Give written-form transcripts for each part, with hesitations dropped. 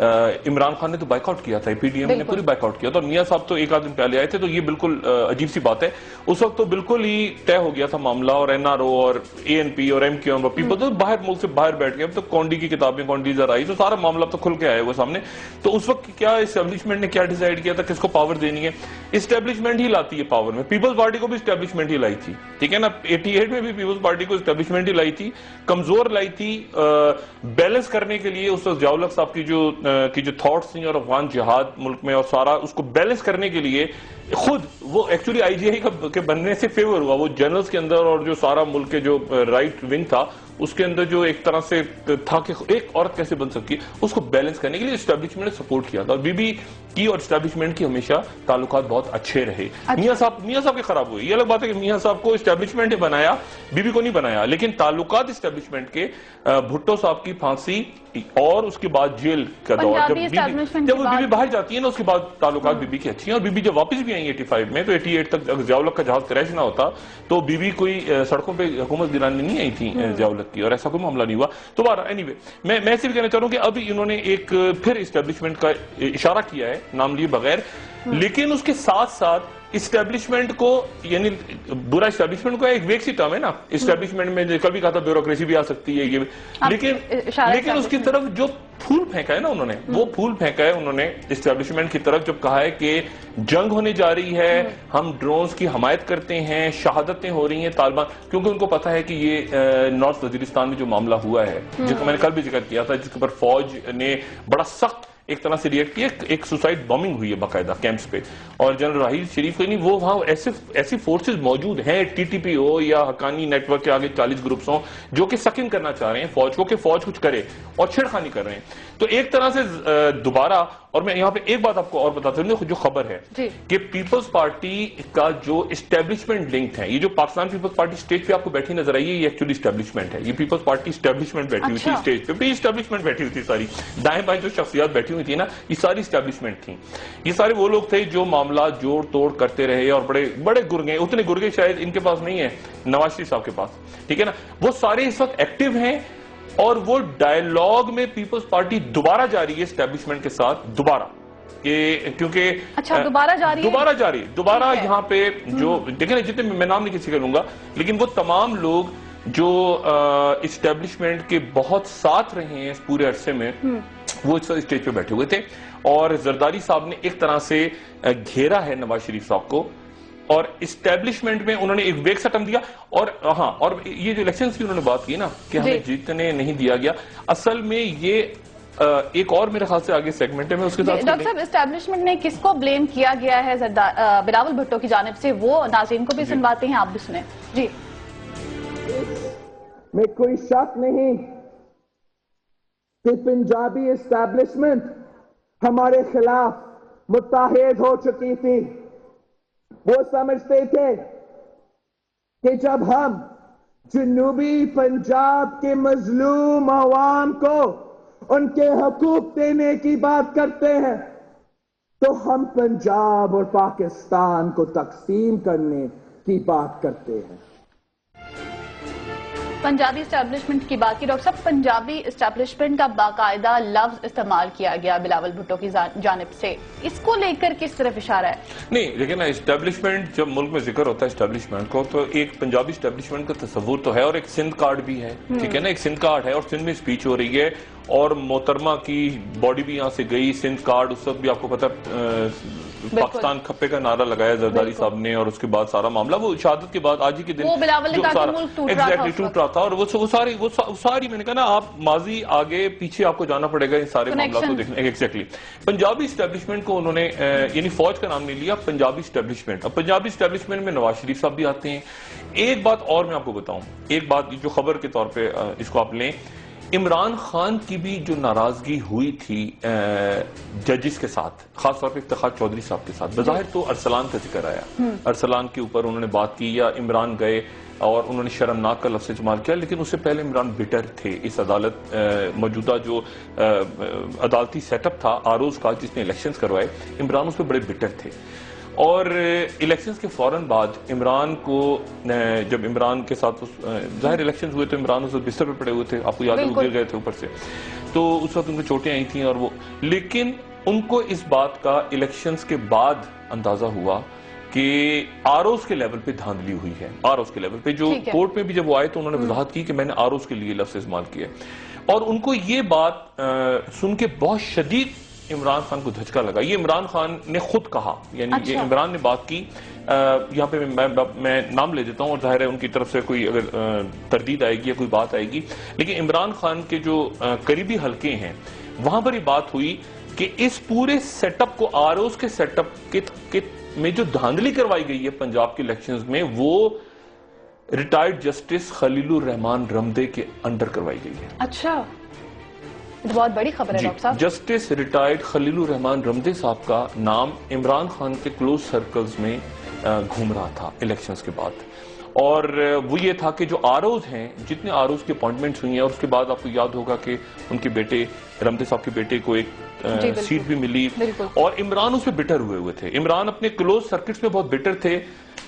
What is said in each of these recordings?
عمران خان نے تو bike out کیا تھا, پی ڈی ایم نے پوری بائک آؤٹ کیا تھا, اور میاں صاحب تو ایک آدھ دن پہلے آئے تھے, تو یہ بالکل عجیب سی بات ہے. اس وقت تو بالکل ہی طے ہو گیا تھا معاملہ, اور این آر او اور اے این پی اور ایم کیو ایم پیپل تو باہر ملک سے باہر بیٹھ گئے. اب تو کونڈی کی کتابیں کونڈی ذرا آئی, تو سارا معاملہ تو کھل کے آئے وہ سامنے. تو اس وقت کیا اسٹیبلشمنٹ نے کیا ڈیسائیڈ کیا تھا, کس کو پاور دینی ہے؟ اسٹیبلشمنٹ ہی لاتی ہے پاور میں. پیپلز پارٹی کو بھی اسٹیبلشمنٹ ہی لائی تھی, ٹھیک ہے نا, 88 میں بھی پیپلز پارٹی کو اسٹیبلشمنٹ ہی لائی تھی, کمزور لائی تھی بیلنس کرنے کے لیے. اس وقت ضیاء الحق صاحب کی جو تھاٹس تھیں اور افغان جہاد ملک میں اور سارا اس کو بیلنس کرنے کے لیے خود وہ ایکچولی آئی جی آئی کے بننے سے فیور ہوا. وہ جنرلز کے اندر اور جو سارا ملک کے جو رائٹ ونگ تھا اس کے اندر جو ایک طرح سے تھا کہ ایک عورت کیسے بن سکتی ہے, اس کو بیلنس کرنے کے لیے اسٹیبلشمنٹ نے سپورٹ کیا تھا. اور بی بی کی اور اسٹیبلشمنٹ کی ہمیشہ تعلقات بہت اچھے رہے. میاں صاحب کے خراب ہوئے, یہ الگ بات ہے کہ میاں صاحب کو اسٹیبلشمنٹ نے بنایا, بی بی کو نہیں بنایا, لیکن تعلقات اسٹیبلشمنٹ کے. بھٹو صاحب کی پھانسی اور اس کے بعد جیل کا دور, جب وہ بی بی باہر جاتی ہے نا, اس کے بعد تعلقات بی بی کی اچھی ہیں. اور بی بی جب واپس بھی آئی 85 میں, تو 88 تک اگر ضیاء الحق کا جہاز کریش نہ ہوتا تو بی بی کوئی سڑکوں پہ حکومت گرانے نہیں آئی تھی ضیاء الحق کی, اور ایسا کوئی معاملہ نہیں ہوا. تو اینی وے میں ایسے بھی کہنا چاہ رہا ہوں کہ ابھی انہوں نے ایک پھر اسٹیبلشمنٹ کا اشارہ کیا ہے نام لیے بغیر, لیکن اس کے ساتھ ساتھ اسٹیبلشمنٹ کو, یعنی برا اسٹیبلشمنٹ کو ایک ویک سی ٹرم ہے نا, اسٹیبلشمنٹ میں کل بھی کہا تھا بیوروکریسی بھی آ سکتی ہے, یہ لیکن اس کی طرف جو پھول پھینکا ہے نا انہوں نے, وہ پھول پھینکا ہے انہوں نے اسٹیبلشمنٹ کی طرف, جب کہا ہے کہ جنگ ہونے جا رہی ہے, ہم ڈرونز کی حمایت کرتے ہیں, شہادتیں ہو رہی ہیں طالبان, کیونکہ ان کو پتا ہے کہ یہ نارتھ وزیرستان میں جو معاملہ ہوا ہے, جس کو میں نے کل بھی ذکر کیا تھا, جس کے اوپر فوج نے بڑا سخت ایک طرح سے ریئیکٹ کیا, ایک سوسائڈ بامنگ ہوئی ہے باقاعدہ کیمپس پہ, اور جنرل راحیل شریف کو نہیں, وہ وہاں ایسی فورسز موجود ہیں, ٹی ٹی پی ہو یا حقانی نیٹ ورک کے آگے 40 گروپس ہوں جو کہ سکن کرنا چاہ رہے ہیں فوج کو, کہ فوج کچھ کرے, اور چھیڑخانی کر رہے ہیں. تو ایک طرح سے دوبارہ, اور میں یہاں پہ ایک بات آپ کو اور بتاتا ہوں, جو خبر ہے کہ پیپلز پارٹی کا جو اسٹیبلشمنٹ لنکڈ ہے, یہ جو پاکستان پیپلز پارٹی اسٹیج پہ آپ کو بیٹھی نظر آئی ہے, یہ ایکچولی اسٹیبلشمنٹ ہے. یہ پیپلز پارٹی اسٹیبلشمنٹ بیٹھی ہوئی تھی اسٹیج پہ, اسٹیبلشمنٹ بیٹھی ہوئی تھی ساری, دائیں بائیں جو شخصیات بیٹھی ہوئی تھی نا, یہ ساری اسٹیبلشمنٹ تھیں. یہ سارے وہ لوگ تھے جو معاملات جوڑ توڑ کرتے رہے, اور بڑے گرگے, اتنے گرگے شاید ان کے پاس نہیں ہے نواز شریف صاحب کے پاس, ٹھیک ہے نا, وہ سارے اس وقت ایکٹیو ہیں, اور وہ ڈائیلاگ میں پیپلز پارٹی دوبارہ جاری ہے اسٹیبلشمنٹ کے ساتھ, دوبارہ, کیونکہ دوبارہ یہاں پہ جو دیکھیں نا, جتنے میں نام نہیں کسی کا لوں گا, لیکن وہ تمام لوگ جو اسٹیبلشمنٹ کے بہت ساتھ رہے ہیں اس پورے عرصے میں, وہ اسٹیج پہ بیٹھے ہوئے تھے. اور زرداری صاحب نے ایک طرح سے گھیرا ہے نواز شریف صاحب کو, اور اسٹیبلشمنٹ میں انہوں نے ایک ویک سٹم دیا. اور ہاں, اور یہ جو الیکشنز کی انہوں نے بات کی نا کہ ہمیں جیتنے نہیں دیا گیا, اصل میں یہ ایک اور میرے خیال سے آگے سیگمنٹ ہے, میں اس کے ساتھ. ڈاکٹر صاحب, اسٹیبلشمنٹ نے کس کو بلیم کیا گیا ہے بلاول بھٹو کی جانب سے, وہ ناظرین کو بھی سنواتے ہیں, آپ بھی سنیں. جی, میں کوئی شک نہیں کہ پنجابی اسٹیبلشمنٹ ہمارے خلاف متحد ہو چکی تھی. وہ سمجھتے تھے کہ جب ہم جنوبی پنجاب کے مظلوم عوام کو ان کے حقوق دینے کی بات کرتے ہیں, تو ہم پنجاب اور پاکستان کو تقسیم کرنے کی بات کرتے ہیں. پنجابی اسٹیبلشمنٹ کی بات کی ڈاکٹر صاحب, پنجابی اسٹیبلشمنٹ کا باقاعدہ لفظ استعمال کیا گیا بلاول بھٹو کی جانب سے, اس کو لے کر کس طرف اشارہ ہے؟ نہیں, لیکن اسٹیبلشمنٹ جب ملک میں ذکر ہوتا ہے اسٹیبلشمنٹ کو, تو ایک پنجابی اسٹیبلشمنٹ کا تصور تو ہے, اور ایک سندھ کارڈ بھی ہے, ٹھیک ہے نا, ایک سندھ کارڈ ہے, اور سندھ میں اسپیچ ہو رہی ہے, اور محترمہ کی باڈی بھی یہاں سے گئی, سندھ کارڈ, اس وقت بھی آپ کو پتا پاکستان کھپے کا نعرہ لگایا زرداری صاحب نے, اور اس کے بعد سارا معاملہ, وہ شہادت کے بعد آج ہی کے دن ٹوٹ رہا تھا, اور وہ ساری میں نے کہا نا, آپ ماضی آگے پیچھے آپ کو جانا پڑے گا ان سارے معاملات کو دیکھنے. ایگزیکٹلی, پنجابی اسٹیبلشمنٹ کو انہوں نے, یعنی فوج کا نام نہیں لیا, پنجابی اسٹیبلشمنٹ. اب پنجابی اسٹیبلشمنٹ میں نواز شریف صاحب بھی آتے ہیں. ایک بات اور میں آپ کو بتاؤں, ایک بات جو خبر کے طور پہ اس کو آپ لیں, عمران خان کی بھی جو ناراضگی ہوئی تھی ججز کے ساتھ, خاص طور پہ افتخار چودھری صاحب کے ساتھ, بظاہر تو ارسلان کا ذکر آیا, ارسلان کے اوپر انہوں نے بات کی, یا عمران گئے اور انہوں نے شرمناک کا لفظ استعمال کیا, لیکن اس سے پہلے عمران بٹر تھے. اس عدالت موجودہ جو عدالتی سیٹ اپ تھا آروز کا, جس نے الیکشنز کروائے, عمران اس پہ بڑے بٹر تھے. اور الیکشنز کے فوراً بعد عمران کو جب عمران کے ساتھ ظاہر الیکشنز ہوئے تو عمران اس وقت بستر پہ پڑے ہوئے تھے، آپ کو یاد ہے وہ گر گئے تھے اوپر سے، تو اس وقت ان کو چوٹیں آئی تھیں اور وہ، لیکن ان کو اس بات کا الیکشنز کے بعد اندازہ ہوا کہ آروز کے لیول پہ دھاندلی ہوئی ہے، آروز کے لیول پہ، جو کورٹ میں بھی جب وہ آئے تو انہوں نے وضاحت کی کہ میں نے آروز کے لیے لفظ استعمال کیا، اور ان کو یہ بات سن کے بہت شدید عمران خان کو دھچکا لگا. یہ عمران خان نے خود کہا، یعنی یہ عمران نے بات کی. یہاں پہ میں نام لے دیتا ہوں اور ظاہر ہے ان کی طرف سے کوئی اگر تردید آئے گی یا کوئی بات آئے گی، لیکن عمران خان کے جو قریبی حلقے ہیں وہاں پر یہ بات ہوئی کہ اس پورے سیٹ اپ کو، آروز کے سیٹ اپ میں جو دھاندلی کروائی گئی ہے پنجاب کے الیکشنز میں، وہ ریٹائرڈ جسٹس خلیل الرحمان رمدے کے انڈر کروائی گئی ہے. اچھا، بہت بڑی خبر ہے ڈاکٹر صاحب. جسٹس ریٹائرڈ خلیل الرحمان رمدے صاحب کا نام عمران خان کے کلوز سرکلز میں گھوم رہا تھا الیکشنز کے بعد، اور وہ یہ تھا کہ جو آروز ہیں، جتنے آروز کی اپوائنٹمنٹس ہوئی ہیں، اور اس کے بعد آپ کو یاد ہوگا کہ ان کے بیٹے رمدے صاحب کے بیٹے کو ایک سیٹ بھی ملی، اور عمران اس پہ بٹر ہوئے تھے. عمران اپنے کلوز سرکٹس میں بہت بٹر تھے،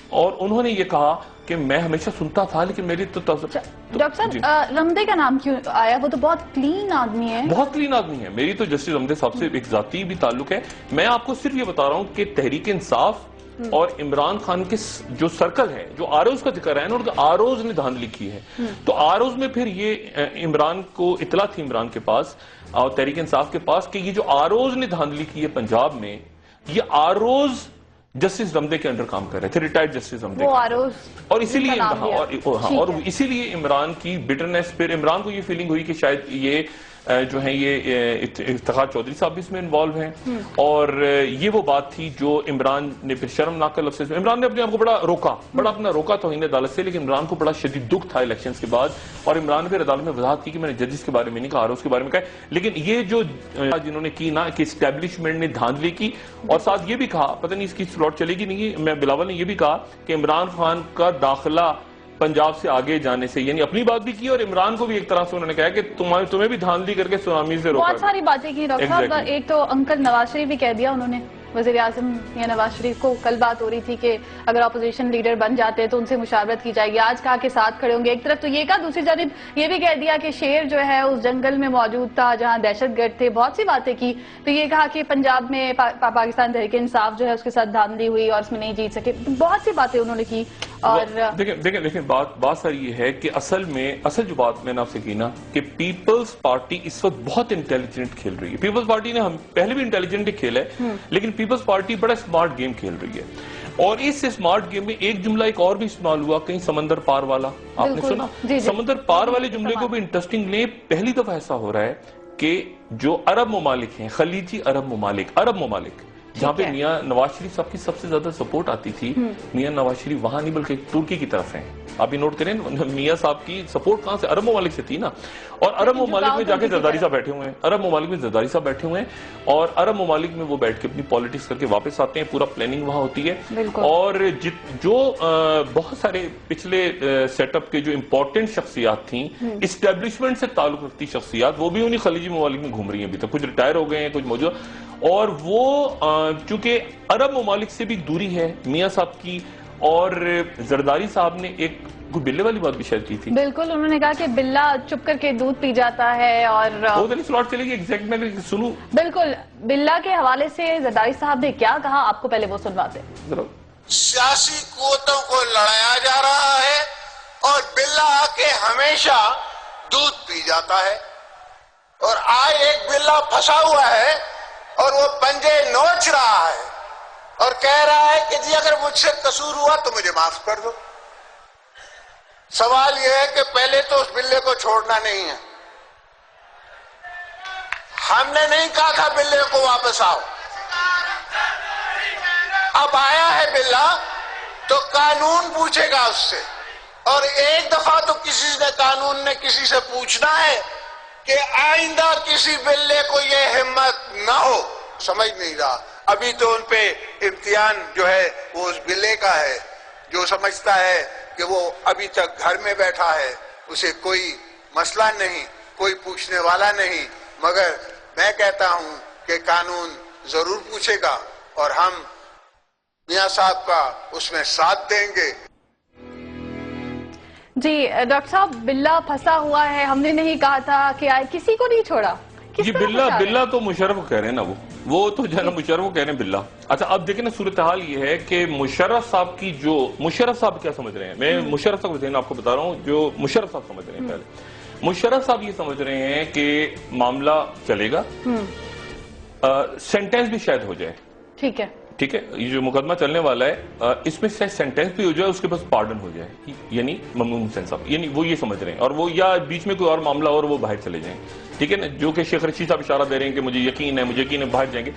اور انہوں نے یہ کہا کہ میں ہمیشہ سنتا تھا لیکن میری تو ڈاکٹر صاحب رمدے کا نام کیوں آیا؟ وہ تو بہت کلین آدمی ہے. بہت کلین آدمی ہے. میری تو جسٹس رمدے صاحب سے ایک ذاتی بھی تعلق ہے. میں آپ کو صرف یہ بتا رہا ہوں کہ تحریک انصاف اور عمران خان کے جو سرکل ہے، جو آروز کا ذکر ہے نا، اور آروز نے دھاندلی کی ہے، تو آروز میں پھر یہ عمران کو اطلاع تھی، عمران کے پاس اور تحریک انصاف کے پاس، کہ یہ جو آروز نے دھاندلی کی ہے پنجاب میں، یہ آروز جسٹس رمدے کے انڈر کام کر رہے تھے، ریٹائرڈ جسٹس رمدے، اور اسی لیے اور اسی لیے عمران کی بٹرنس، پھر عمران کو یہ فیلنگ ہوئی کہ شاید یہ جو ہیں یہ افتخار چودھری صاحب بھی اس میں انوالو ہیں، اور یہ وہ بات تھی جو عمران نے پھر شرمناک لفظ میں، عمران نے اپنے آپ کو بڑا اپنا روکا توہین عدالت سے، لیکن عمران کو بڑا شدید دکھ تھا الیکشنز کے بعد، اور عمران نے پھر عدالت میں وضاحت کی کہ میں نے ججز کے بارے میں نہیں کہا، آروز کے بارے میں کہا. لیکن یہ جو جنہوں نے کی نا کہ اسٹیبلشمنٹ نے دھاندلی کی، اور ساتھ یہ بھی کہا، پتہ نہیں اس کی سلاٹ چلے گی نہیں، میں بلاول نے یہ بھی کہا کہ عمران خان کا داخلہ پنجاب سے آگے جانے سے، یعنی اپنی بات بھی کی، اور عمران کو بھی ایک طرح سے انہوں نے کہا کہ تمہیں بھی دھاندلی کر کے سونامی سے روکا. بہت ساری باتیں کی ڈاکٹر صاحب. ایک تو انکل نواز شریف بھی کہہ دیا انہوں نے، وزیر اعظم یا نواز شریف کو کل بات ہو رہی تھی کہ اگر اپوزیشن لیڈر بن جاتے تو ان سے مشاورت کی جائے گی. آج کہا کہ ساتھ کھڑے ہوں گے. ایک طرف تو یہ کہا، دوسری جانب یہ بھی کہہ دیا کہ شیر جو ہے اس جنگل میں موجود تھا جہاں دہشت گرد تھے. بہت سی باتیں کی. تو یہ کہا کہ پنجاب میں پاکستان تحریک انصاف جو ہے اس کے ساتھ دھاندلی ہوئی اور اس میں نہیں جیت سکے. بہت سی باتیں انہوں نے کی. اور دیکھیں بات ساری یہ ہے کہ اصل جو بات میں نے آپ سے کی نا کہ پیپلز پارٹی اس وقت بہت انٹیلیجنٹ کھیل رہی ہے. پیپلز پارٹی نے ہم پہلے بھی انٹیلیجنٹ کھیلا ہے، لیکن پیپلز پارٹی بڑا اسمارٹ گیم کھیل رہی ہے. اور اس اسمارٹ گیم میں ایک جملہ ایک اور بھی استعمال ہوا، کہیں سمندر پار والا، آپ نے سنا؟ سمندر پار والے جملے کو بھی انٹرسٹنگ لیں. پہلی دفعہ ایسا ہو رہا ہے کہ جو عرب ممالک ہیں، خلیجی عرب ممالک جہاں پہ میاں نواز شریف صاحب کی سب سے زیادہ سپورٹ آتی تھی، میاں نواز شریف وہاں نہیں بلکہ ترکی کی طرف ہیں. آپ یہ نوٹ کریں، میاں صاحب کی سپورٹ کہاں سے؟ عرب ممالک سے تھی نا. اور عرب ممالک میں جا کے زرداری صاحب بیٹھے ہوئے ہیں، اور عرب ممالک میں وہ بیٹھ کے اپنی پالیٹکس کر کے واپس آتے ہیں. پورا پلاننگ وہاں ہوتی ہے. اور جو بہت سارے پچھلے سیٹ اپ کے جو امپورٹنٹ شخصیات تھیں، اسٹیبلشمنٹ سے تعلق رکھتی شخصیات، وہ بھی انہی خلیجی ممالک میں گھوم رہی ہیں ابھی تک. کچھ ریٹائر ہو گئے ہیں، کچھ موجود. اور وہ چونکہ عرب ممالک سے بھی دوری ہے میاں صاحب کی، اور زرداری صاحب نے ایک کوئی بلے والی بات بھی شاید کی تھی. بالکل، انہوں نے کہا کہ بلہ چپ کر کے دودھ پی جاتا ہے. اور وہ تو نہیں سلاٹ چلے گی ایگزیکٹ میں سنوں. بالکل، بلہ کے حوالے سے زرداری صاحب نے کیا کہا، آپ کو پہلے وہ سنواتے. سیاسی قوتوں کو لڑایا جا رہا ہے اور بلہ آ کے ہمیشہ دودھ پی جاتا ہے. اور آج ایک بلہ پھنسا ہوا ہے اور وہ پنجے نوچ رہا ہے اور کہہ رہا ہے کہ جی اگر مجھ سے قصور ہوا تو مجھے معاف کر دو. سوال یہ ہے کہ پہلے تو اس بلے کو چھوڑنا نہیں ہے. ہم نے نہیں کہا تھا بلے کو واپس آؤ. اب آیا ہے بلہ تو قانون پوچھے گا اس سے، اور ایک دفعہ تو قانون نے کسی سے پوچھنا ہے کہ آئندہ کسی بلے کو یہ ہمت نہ ہو. سمجھ نہیں رہا. ابھی تو ان پہ امتحان جو ہے وہ اس بلے کا ہے جو سمجھتا ہے کہ وہ ابھی تک گھر میں بیٹھا ہے، اسے کوئی مسئلہ نہیں، کوئی پوچھنے والا نہیں. مگر میں کہتا ہوں کہ قانون ضرور پوچھے گا، اور ہم میاں صاحب کا اس میں ساتھ دیں گے. جی ڈاکٹر صاحب، بلّا پھنسا ہوا ہے، ہم نے نہیں کہا تھا کہ کسی کو نہیں چھوڑا. جی بلّا تو مشرف کو کہہ رہے ہیں نا، وہ تو جو ہے نا مشرف کو کہہ رہے ہیں بلّا. اچھا اب دیکھیں نا، صورتحال یہ ہے کہ مشرف صاحب کی مشرف صاحب کیا سمجھ رہے ہیں، میں مشرف صاحب کو آپ کو بتا رہا ہوں جو مشرف صاحب سمجھ رہے ہیں. پہلے مشرف صاحب یہ سمجھ رہے ہیں کہ معاملہ چلے گا، سینٹینس بھی شاید ہو جائے. ٹھیک ہے، یہ جو مقدمہ چلنے والا ہے اس میں شاید سینٹینس بھی ہو جائے، اس کے پاس پارڈن ہو جائے، یعنی ممنون حسین صاحب، یعنی وہ یہ سمجھ رہے ہیں. اور وہ یا بیچ میں کوئی اور معاملہ اور وہ باہر چلے جائیں. ٹھیک ہے نا، جو کہ شیخ رشید صاحب اشارہ دے رہے ہیں کہ مجھے یقین ہے باہر جائیں گے.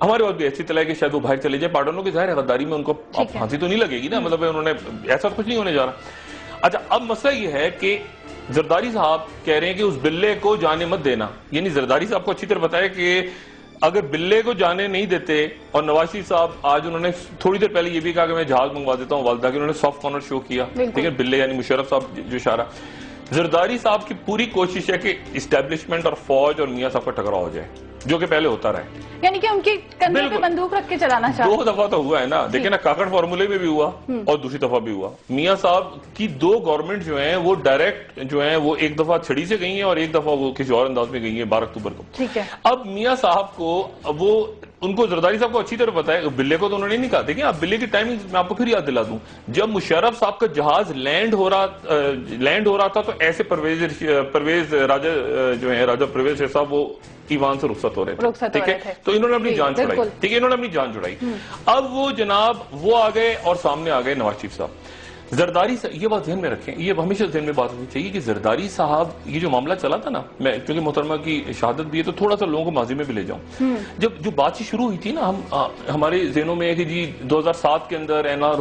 ہمارے پاس بھی ایسی اطلاع ہے کہ شاید وہ باہر چلے جائیں. پارڈنوں کی ظاہر ہے غداری میں ان کو پھانسی تو نہیں لگے گی نا، مطلب انہوں نے ایسا کچھ نہیں ہونے جا رہا. اچھا اب مسئلہ یہ ہے کہ زرداری صاحب کہہ رہے ہیں کہ اس بلے کو جانے مت دینا. یعنی زرداری صاحب کو اچھی طرح بتایا کہ اگر بلے کو جانے نہیں دیتے، اور نواز شریف صاحب آج انہوں نے تھوڑی دیر پہلے یہ بھی کہا کہ میں جہاز منگوا دیتا ہوں والدہ کی، انہوں نے سافٹ کارنر شو کیا. ٹھیک ہے، بلے یعنی مشرف صاحب جو اشارہ. زرداری صاحب کی پوری کوشش ہے کہ اسٹیبلشمنٹ اور فوج اور میاں صاحب کا ٹکراؤ ہو جائے، جو کہ پہلے ہوتا رہے. یعنی کہ ان کی کندھے پہ بندوق رکھ کے چلانا چاہتے ہیں. 2 دفعہ تو ہوا ہے نا، دیکھیں نا، کاکڑ فارمولے میں بھی ہوا اور دوسری دفعہ بھی ہوا. میاں صاحب کی 2 گورنمنٹ جو ہیں وہ ڈائریکٹ جو ہیں وہ ایک دفعہ چھڑی سے گئی ہیں اور ایک دفعہ وہ کسی اور انداز میں گئی ہیں 12 اکتوبر کو. ٹھیک ہے، اب میاں صاحب کو ان کو زرداری صاحب کو اچھی طرح پتا ہے. بلے کو تو انہوں نے نہیں کہا. دیکھیں آپ بلے کی ٹائمنگ میں آپ کو پھر یاد دلا دوں، جب مشرف صاحب کا جہاز لینڈ ہو رہا تھا تو ایسے پرویز راجہ جو ہیں، راجہ پرویز صاحب، وہ ایوان سے رخصت ہو رہے تھے. ٹھیک ہے، تو انہوں نے اپنی جان چھڑائی. ٹھیک ہے، انہوں نے اپنی جان چھڑائی. اب وہ جناب وہ آ گئے اور سامنے آ گئے نواز شریف صاحب. زرداری صاحب یہ بات ذہن میں رکھیں، یہ ہمیشہ ذہن میں بات ہونی چاہیے کہ زرداری صاحب یہ جو معاملہ چلا تھا نا، میں چونکہ محترمہ کی شہادت بھی ہے تو تھوڑا سا لوگوں کو ماضی میں بھی لے جاؤں. جب جو بات چیت شروع ہوئی تھی نا، ہمارے ذہنوں میں ہے کہ جی 2007 کے اندر NR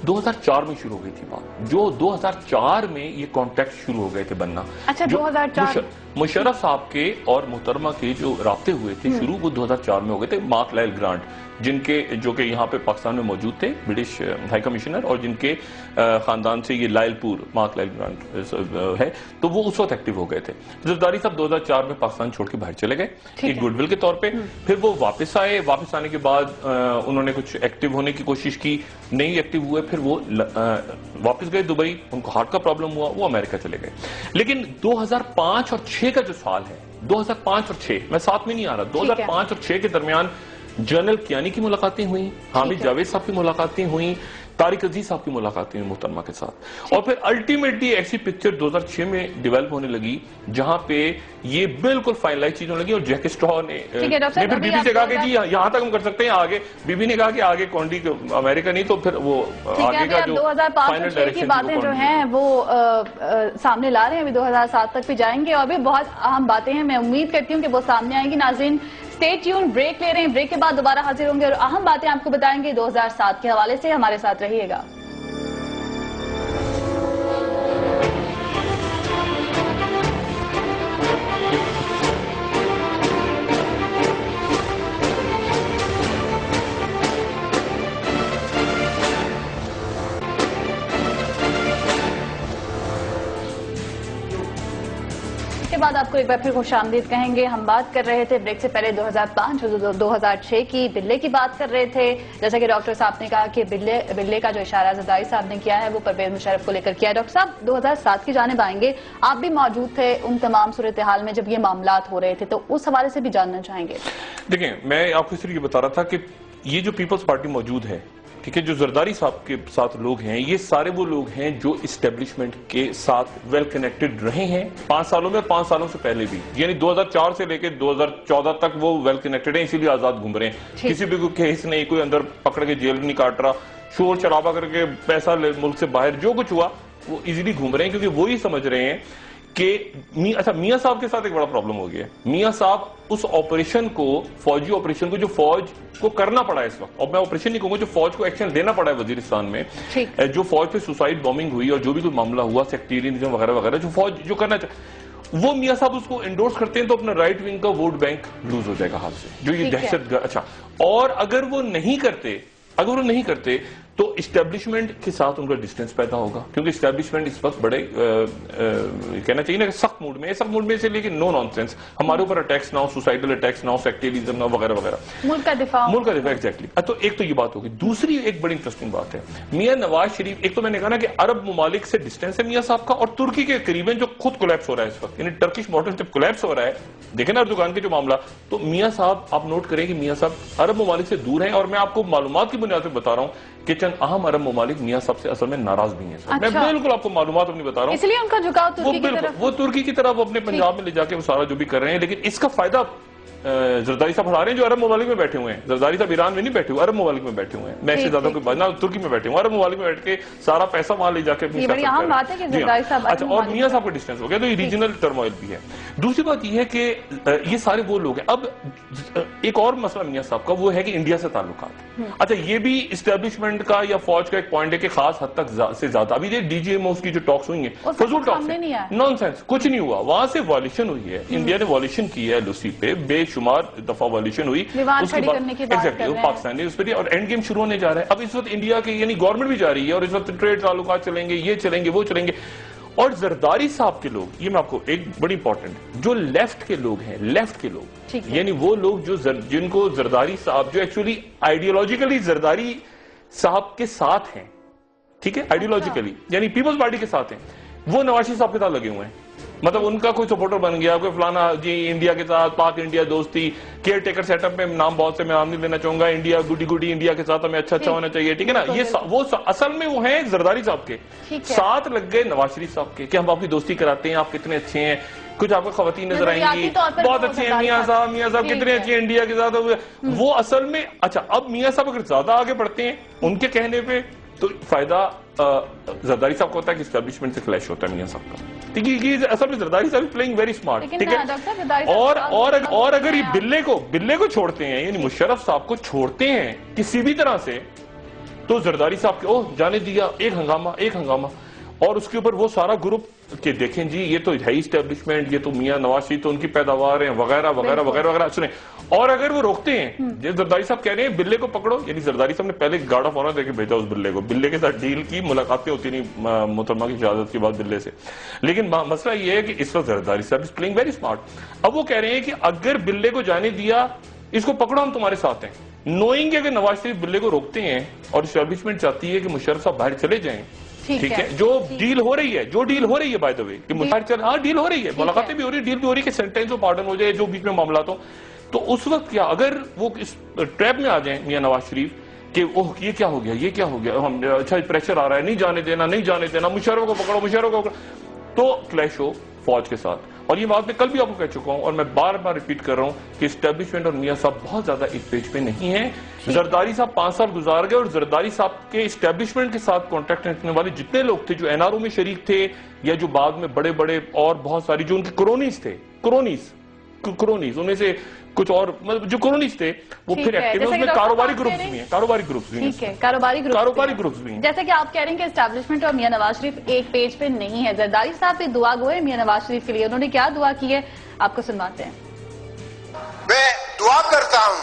2004 میں شروع ہو گئی تھی بات. جو 2004 میں یہ کانٹیکٹ شروع ہو گئے تھے بننا. اچھا 2004 مشرف صاحب کے اور محترمہ کے جو رابطے ہوئے تھے شروع، وہ 2004 میں ہو گئے تھے. مارک لائل گرانٹ جو کہ یہاں پہ پاکستان میں موجود تھے، برٹش ہائی کمشنر، اور جن کے خاندان سے یہ لائل پور مارک لائل گرانٹ ہے، تو وہ اس وقت ایکٹیو ہو گئے تھے. زرداری صاحب 2004 میں پاکستان چھوڑ کے باہر چلے گئے ایک گڈ ول کے طور پہ. پھر وہ واپس آئے. واپس آنے کے بعد انہوں نے کچھ ایکٹیو ہونے کی کوشش کی، نہیں ایکٹیو ہوئے. پھر وہ واپس گئے دبئی، ان کو ہارٹ کا پرابلم ہوا، وہ امریکہ چلے گئے. لیکن 2005 اور 6 کا جو سال ہے، 2005 اور 6 میں ساتھ میں نہیں آ رہا، 2005 اور 6 کے درمیان جنرل کیانی کی ملاقاتیں ہوئیں، حامد جاوید صاحب کی ملاقاتیں ہوئیں، طارق عزیز صاحب کی ملاقاتیں ہوئیں محترمہ کے ساتھ. اور پھر الٹیمیٹلی ایسی پکچر 2006 میں ڈیولپ ہونے لگی جہاں پہ یہ بالکل فائنلائز چیز ہونے لگی. اور جیک اسٹرا نے پھر بی بی سے کہا کہ جی یہاں تک ہم کر سکتے ہیں، آگے بی بی نے کہا کہ آگے کونڈی امریکہ نہیں، تو پھر وہ آگے کا جو 2005 کی باتیں جو ہیں وہ سامنے لا رہے ہیں. ابھی 2007 تک بھی جائیں گے اور بھی بہت اہم باتیں ہیں، میں امید کرتی ہوں کہ وہ سامنے آئیں گی. ناظرین اسٹے ٹیون، بریک لے رہے ہیں، بریک کے بعد دوبارہ حاضر ہوں گے اور اہم باتیں آپ کو بتائیں گے 2007 کے حوالے سے. ہمارے ساتھ رہیے گا. بعد آپ کو ایک بار پھر خوش آمدید کہیں گے. ہم بات کر رہے تھے بریک سے پہلے 2005 اور 2006 کی بلے کی بات کر رہے تھے. جیسا کہ ڈاکٹر صاحب نے کہا کہ بلے کا جو اشارہ زرداری صاحب نے کیا ہے وہ پرویز مشرف کو لے کر کیا ہے. ڈاکٹر صاحب 2007 کی جانب آئیں گے، آپ بھی موجود تھے ان تمام صورتحال میں جب یہ معاملات ہو رہے تھے، تو اس حوالے سے بھی جاننا چاہیں گے. دیکھیں میں آپ کو صرف یہ بتا رہا تھا کہ یہ جو پیپلز پارٹی موجود ہے، ٹھیک ہے، جو زرداری صاحب کے ساتھ لوگ ہیں، یہ سارے وہ لوگ ہیں جو اسٹیبلشمنٹ کے ساتھ ویل کنیکٹڈ رہے ہیں 5 سالوں میں، 5 سالوں سے پہلے بھی. یعنی 2004 سے لے کے 2014 تک وہ ویل کنیکٹڈ ہیں، اسی لیے آزاد گھوم رہے ہیں. کسی بھی کوئی کیس نہیں، کوئی اندر پکڑ کے جیل نہیں کاٹ رہا، شور شرابہ کر کے پیسہ ملک سے باہر جو کچھ ہوا وہ ایزیلی گھوم رہے ہیں، کیونکہ وہی سمجھ رہے ہیں کہ اچھا میاں صاحب کے ساتھ ایک بڑا پرابلم ہو گیا. میاں صاحب اس آپریشن کو، فوجی آپریشن کو، جو فوج کو کرنا پڑا ہے اس وقت، اور میں آپریشن نہیں کہوں گا، جو فوج کو ایکشن لینا پڑا ہے وزیرستان میں، جو فوج پہ سوسائڈ بومنگ ہوئی اور جو بھی کوئی معاملہ ہوا سیکٹیرینزم وغیرہ وغیرہ، جو فوج جو کرنا چاہے، وہ میاں صاحب اس کو انڈورس کرتے ہیں تو اپنا رائٹ ونگ کا ووٹ بینک لوز ہو جائے گا ہاتھ سے، جو یہ دہشت گرد. اچھا، اور اگر وہ نہیں کرتے تو اسٹیبلشمنٹ کے ساتھ ان کا ڈسٹینس پیدا ہوگا، کیونکہ اسٹیبلشمنٹ اس وقت بڑے کہنا چاہیے نا سخت موڈ میں اس لیے کہ نو نان سینس، ہمارے اوپر اٹیکس نہ ہو، سوسائڈل اٹیکس نہ ہو، سیکٹریزم نہ ہو، وغیرہ وغیرہ، ملک کا دفاع ایگزیکٹلی۔ تو ایک تو یہ بات ہوگی۔ دوسری ایک بڑی انٹرسٹنگ بات ہے، میاں نواز شریف، ایک تو میں نے کہا نا کہ عرب ممالک سے ڈسٹینس ہے میاں صاحب کا، اور ترکی کے قریب جو خود کولیپس ہو رہا ہے اس وقت، یعنی ٹرکش ماڈل جب کولیپس ہو رہا ہے، دیکھیں نا اردوغان کے جو معاملہ، تو میاں صاحب آپ نوٹ کریں کہ میاں صاحب عرب ممالک سے دور ہیں، اور میں آپ کو معلومات کی بنیاد پہ بتا رہا ہوں کہ چند اہم عرب ممالک میاں صاحب سے اصل میں ناراض بھی ہیں۔ میں بالکل آپ کو معلومات اپنی بتا رہا ہوں، اس لیے ان کا جھکاؤ ترکی کی طرف، وہ ترکی کی طرف اپنے پنجاب میں لے جا کے وہ سارا جو بھی کر رہے ہیں، لیکن اس کا فائدہ زرداری صاحب اٹھا رہے ہیں جو عرب ممالک میں بیٹھے ہوئے ہیں۔ زرداری صاحب ایران میں نہیں بیٹھے ہوئے، عرب ممالک میں بیٹھے ہوئے ہیں، میں سے زیادہ کوئی نہ ترکی میں بیٹھے ہوئے، عرب ممالک میں بیٹھ کے سارا پیسہ وہاں لے جا کے اپنی بڑی اہم بات ہے کہ زرداری صاحب اچھا، اور میاں صاحب کا ڈسٹینس ہو گیا، تو یہ ریجنل ٹرموائل بھی ہے۔ دوسری بات یہ ہے کہ یہ سارے وہ لوگ ہیں۔ اب ایک اور مسئلہ میاں صاحب کا وہ ہے کہ انڈیا سے تعلقات، اچھا یہ بھی اسٹیبلشمنٹ کا یا فوج کا ایک پوائنٹ ہے کہ خاص حد تک سے زیادہ ابھی یہ ڈی جی ایم اوز کی جو ٹاکس ہوئی ہیں فضول ٹاکس ہیں، نان سینس، کچھ نہیں ہوا، وہاں سے والیشن ہوئی ہے، انڈیا نے والیشن کی ہے لوسی پہ، بے شمار دفعہ والیشن ہوئی، اس کے بعد پاکستان نے اس پہ، اور اینڈ گیم شروع ہونے جا رہا ہے۔ اب اس وقت انڈیا کی یعنی گورنمنٹ بھی جا رہی ہے، اور اس وقت ٹریڈ تعلقات چلیں گے، یہ چلیں گے، وہ چلیں گے، اور زرداری صاحب کے لوگ، یہ میں آپ کو ایک بڑی امپورٹنٹ، جو لیفٹ کے لوگ ہیں، لیفٹ کے لوگ، یعنی وہ لوگ جو جن کو زرداری صاحب جو ایکچولی آئیڈیولوجیکلی زرداری صاحب کے ساتھ ہیں، ٹھیک ہے، آئیڈیولوجیکلی یعنی پیپلز پارٹی کے ساتھ ہیں، وہ نواز شریف صاحب کے ساتھ لگے ہوئے ہیں، مطلب ان کا کوئی سپورٹر بن گیا، کوئی فلانا جی انڈیا کے ساتھ، پاک انڈیا دوستی، کیئر ٹیکر سیٹ اپ میں نام بہت سے میں نام نہیں لینا چاہوں گا، انڈیا گڈی انڈیا کے ساتھ ہمیں اچھا ہونا چاہیے، ٹھیک ہے نا، یہ وہ اصل میں وہ ہیں زرداری صاحب کے ساتھ لگ گئے نواز شریف صاحب کے، کہ ہم آپ کی دوستی کراتے ہیں، آپ کتنے اچھے ہیں، کچھ آپ کو خواتین نظر آئیں گی بہت اچھے ہیں، میاں صاحب کتنے اچھے ہیں انڈیا کے ساتھ، وہ اصل میں اچھا، اب میاں صاحب اگر زیادہ آگے بڑھتے ہیں ان کے کہنے پہ تو فائدہ زرداری صاحب کو ہوتا ہے کہ اسٹیبلشمنٹ سے کلیش ہوتا ہے میاں صاحب کا، ٹھیک ہے، اصل میں زرداری صاحب پلئنگ ویری اسمارٹ، ٹھیک ہے، اور اگر یہ بلے کو چھوڑتے ہیں، یعنی مشرف صاحب کو چھوڑتے ہیں کسی بھی طرح سے، تو زرداری صاحب کے جانے دیا، ایک ہنگامہ، اور اس کے اوپر وہ سارا گروپ کہ دیکھیں جی یہ تو ہے اسٹیبلشمنٹ، یہ تو میاں نواز شریف تو ان کی پیداوار ہیں، وغیرہ وغیرہ وغیرہ وغیرہ، سنیں، اور اگر وہ روکتے ہیں، جیسے زرداری صاحب کہہ رہے ہیں بلے کو پکڑو، یعنی زرداری صاحب نے پہلے گارڈ آف آنر دے کے بھیجا اس بلے کو، بلے کے ساتھ ڈیل کی، ملاقاتیں ہوتی نہیں محترمہ کی اجازت کے بعد بلے سے، لیکن مسئلہ یہ ہے کہ اس وقت زرداری صاحب از پلئنگ ویری اسمارٹ، اب وہ کہہ رہے ہیں کہ اگر بلے کو جانے دیا، اس کو پکڑو ہم تمہارے ساتھ ہیں، نوئنگ اگر نواز شریف بلے کو روکتے ہیں اور اسٹیبلشمنٹ چاہتی ہے کہ مشرف صاحب باہر چلے جائیں، ٹھیک ہے، جو ڈیل ہو رہی ہے بائی دا وے، کہ ڈیل ہو رہی ہے، ملاقاتیں بھی ہو رہی ہے، ڈیل بھی ہو رہی ہے کہ سینٹینس اور پارڈن ہو جائے جو بیچ میں معاملات ہوں، تو اس وقت کیا اگر وہ اس ٹریپ میں آ جائیں میاں نواز شریف کہ یہ کیا ہو گیا، ہم اچھا پریشر آ رہا ہے، نہیں جانے دینا، مشرف کو پکڑو، تو کلیش ہو فوج کے ساتھ، اور یہ بات میں کل بھی آپ کو کہہ چکا ہوں، اور میں بار بار ریپیٹ کر رہا ہوں کہ اسٹیبلشمنٹ اور میاں صاحب بہت زیادہ ایک پیج پہ نہیں ہیں، زرداری صاحب 5 سال گزار گئے، اور زرداری صاحب کے اسٹیبلشمنٹ کے ساتھ کانٹیکٹ رکھنے والے جتنے لوگ تھے جو این آر او میں شریک تھے، یا جو بعد میں بڑے اور بہت ساری جو ان کے کرونیز تھے، کرونیز ان میں سے کچھ اور جو کرونیز تھے وہ پھر ایکٹیو ہیں، اس میں کاروباری گروپس بھی ہیں، کاروباری گروپس بھی ہیں، جیسے کہ آپ کہہ رہے ہیں کہ اسٹیبلشمنٹ اور میاں نواز شریف ایک پیج پہ نہیں ہے، زرداری صاحب بھی دعا گو ہے میاں نواز شریف کے لیے، انہوں نے کیا دعا کی ہے آپ کو سنواتے ہیں۔ میں دعا کرتا ہوں،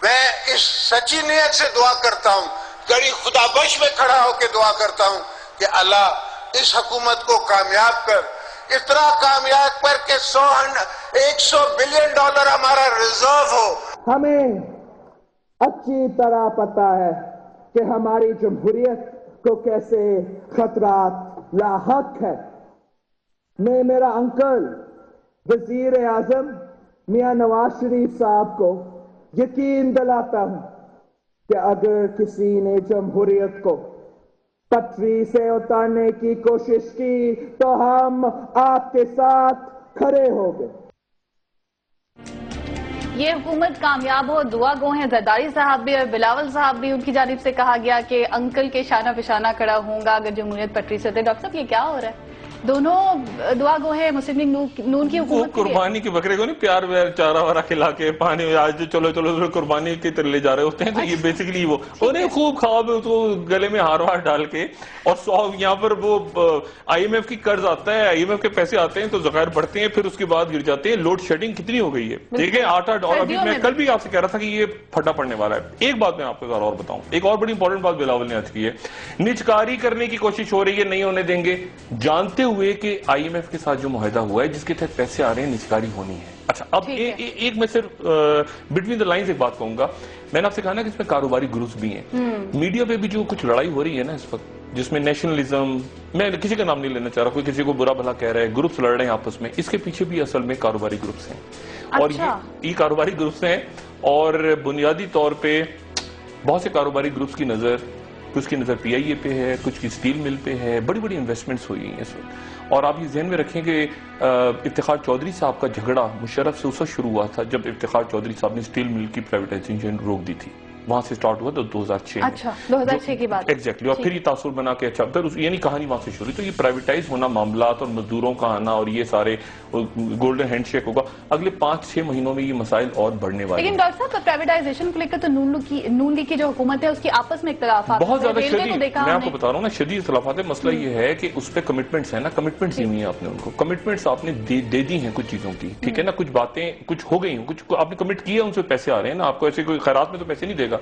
میں اس سچی نیت سے دعا کرتا ہوں، گڑی خدا بخش میں کھڑا ہو کے دعا کرتا ہوں کہ اللہ اس حکومت کو کامیاب کر، اتنا کامیاب کر کہ $100 بلین ہمارا ریزرو ہو۔ ہمیں اچھی طرح پتا ہے کہ ہماری جمہوریت کو کیسے خطرات لاحق ہے۔ میں میرا انکل وزیر اعظم میاں نواز شریف صاحب کو یقین دلاتا ہوں کہ اگر کسی نے جمہوریت کو پٹری سے اتارنے کی کوشش کی تو ہم آپ کے ساتھ کھڑے ہو گئے۔ یہ حکومت کامیاب ہو، دعا گو ہیں زرداری صاحب بھی اور بلاول صاحب بھی، ان کی جانب سے کہا گیا کہ انکل کے شانہ پہ شانہ کھڑا ہوں گا اگر جمہوریت پٹری سے ہوتے۔ ڈاکٹر صاحب یہ کیا ہو رہا ہے؟ دونوں دعا گو ہیں مسلم لیگ نون کی وہ حکومت قربانی کے بکرے کو نہیں پیار ویار چارہ وارہ کھلا کے پانی میں آج چلو قربانی کی طرح لے جا رہے ہوتے ہیں. تو یہ بیسیکلی وہ انہیں خوب خواب تو گلے میں ہار وار ڈال کے اور یہاں پر وہ آئی ایم ایف کی قرض آتا ہے, آئی ایم ایف کے پیسے آتے ہیں تو ذخائر بڑھتے ہیں, پھر اس کے بعد گر جاتے ہیں. لوڈ شیڈنگ کتنی ہو گئی ہے ٹھیک ہے, $8 ابھی میں کل بھی آپ سے کہہ رہا تھا کہ یہ پھٹا پڑنے والا ہے. ایک بات میں آپ کو اور بتاؤں, ایک اور بڑی امپورٹنٹ بات بلاول نے آج کی ہے, نجکاری کرنے کی کوشش ہو رہی ہے, نہیں ہونے دیں گے, جانتے ہوئے کہ آئی ایم ایف کے ساتھ جو معاہدہ ہوا ہے جس کے تحت پیسے آ رہے ہیں, نجکاری ہونی ہے. اچھا اب ایک میں صرف بٹوین دا لائنز ایک بات کہوں گا, میں نے آپ سے کہا نا کہ اس میں کاروباری گروپس بھی ہیں. میڈیا پہ بھی جو کچھ لڑائی ہو رہی ہے نا اس وقت, جس میں نیشنلزم, میں کسی کا نام نہیں لینا چاہ رہا, کوئی کسی کو برا بھلا کہہ رہا ہے, گروپس لڑ رہے ہیں آپس میں, اس کے پیچھے بھی اصل میں کاروباری گروپس ہیں. اور یہ کاروباری گروپس ہیں, اور بنیادی طور پہ بہت سے کاروباری گروپس کی نظر, کچھ کی نظر پی آئی اے پہ ہے, کچھ کی سٹیل مل پہ ہے, بڑی بڑی انویسٹمنٹس ہوئی ہیں اس وقت. اور آپ یہ ذہن میں رکھیں کہ افتخار چودھری صاحب کا جھگڑا مشرف سے اس وقت شروع ہوا تھا جب افتخار چودھری صاحب نے سٹیل مل کی پرائیویٹائزیشن روک دی تھی. وہاں سے سٹارٹ ہوا تو 2006 میں. اچھا 2006 کی بات ایگزیکٹلی. اور پھر یہ تاثر بنا کے اچھا پھر یعنی کہانی وہاں سے شروع. تو یہ پرائیویٹائز ہونا, معاملات اور مزدوروں کا آنا اور یہ سارے گولڈن ہینڈ شیک ہوگا, اگلے 5-6 مہینوں میں یہ مسائل اور بڑھنے والے ہیں. لیکن ڈاکٹر صاحب پرائیویٹائزیشن کو لے کر تو نون لیگ کی جو حکومت ہے اس کی آپس میں اختلافات بہت زیادہ شدید, میں آپ کو بتا رہا ہوں نا, شدید اختلافات ہے. مسئلہ یہ ہے کہ اس پہ کمٹمنٹس ہیں نا, کمٹمنٹس دی ہوئی ہیں آپ نے ان کو, کمٹمنٹس آپ نے دے دی ہیں کچھ چیزوں کی, ٹھیک ہے نا, کچھ باتیں کچھ ہو گئی ہیں, کچھ آپ نے کمٹ کیا, ان سے پیسے آ رہے ہیں نا, آپ کو ایسے کوئی خیرات میں تو پیسے نہیں دے گا.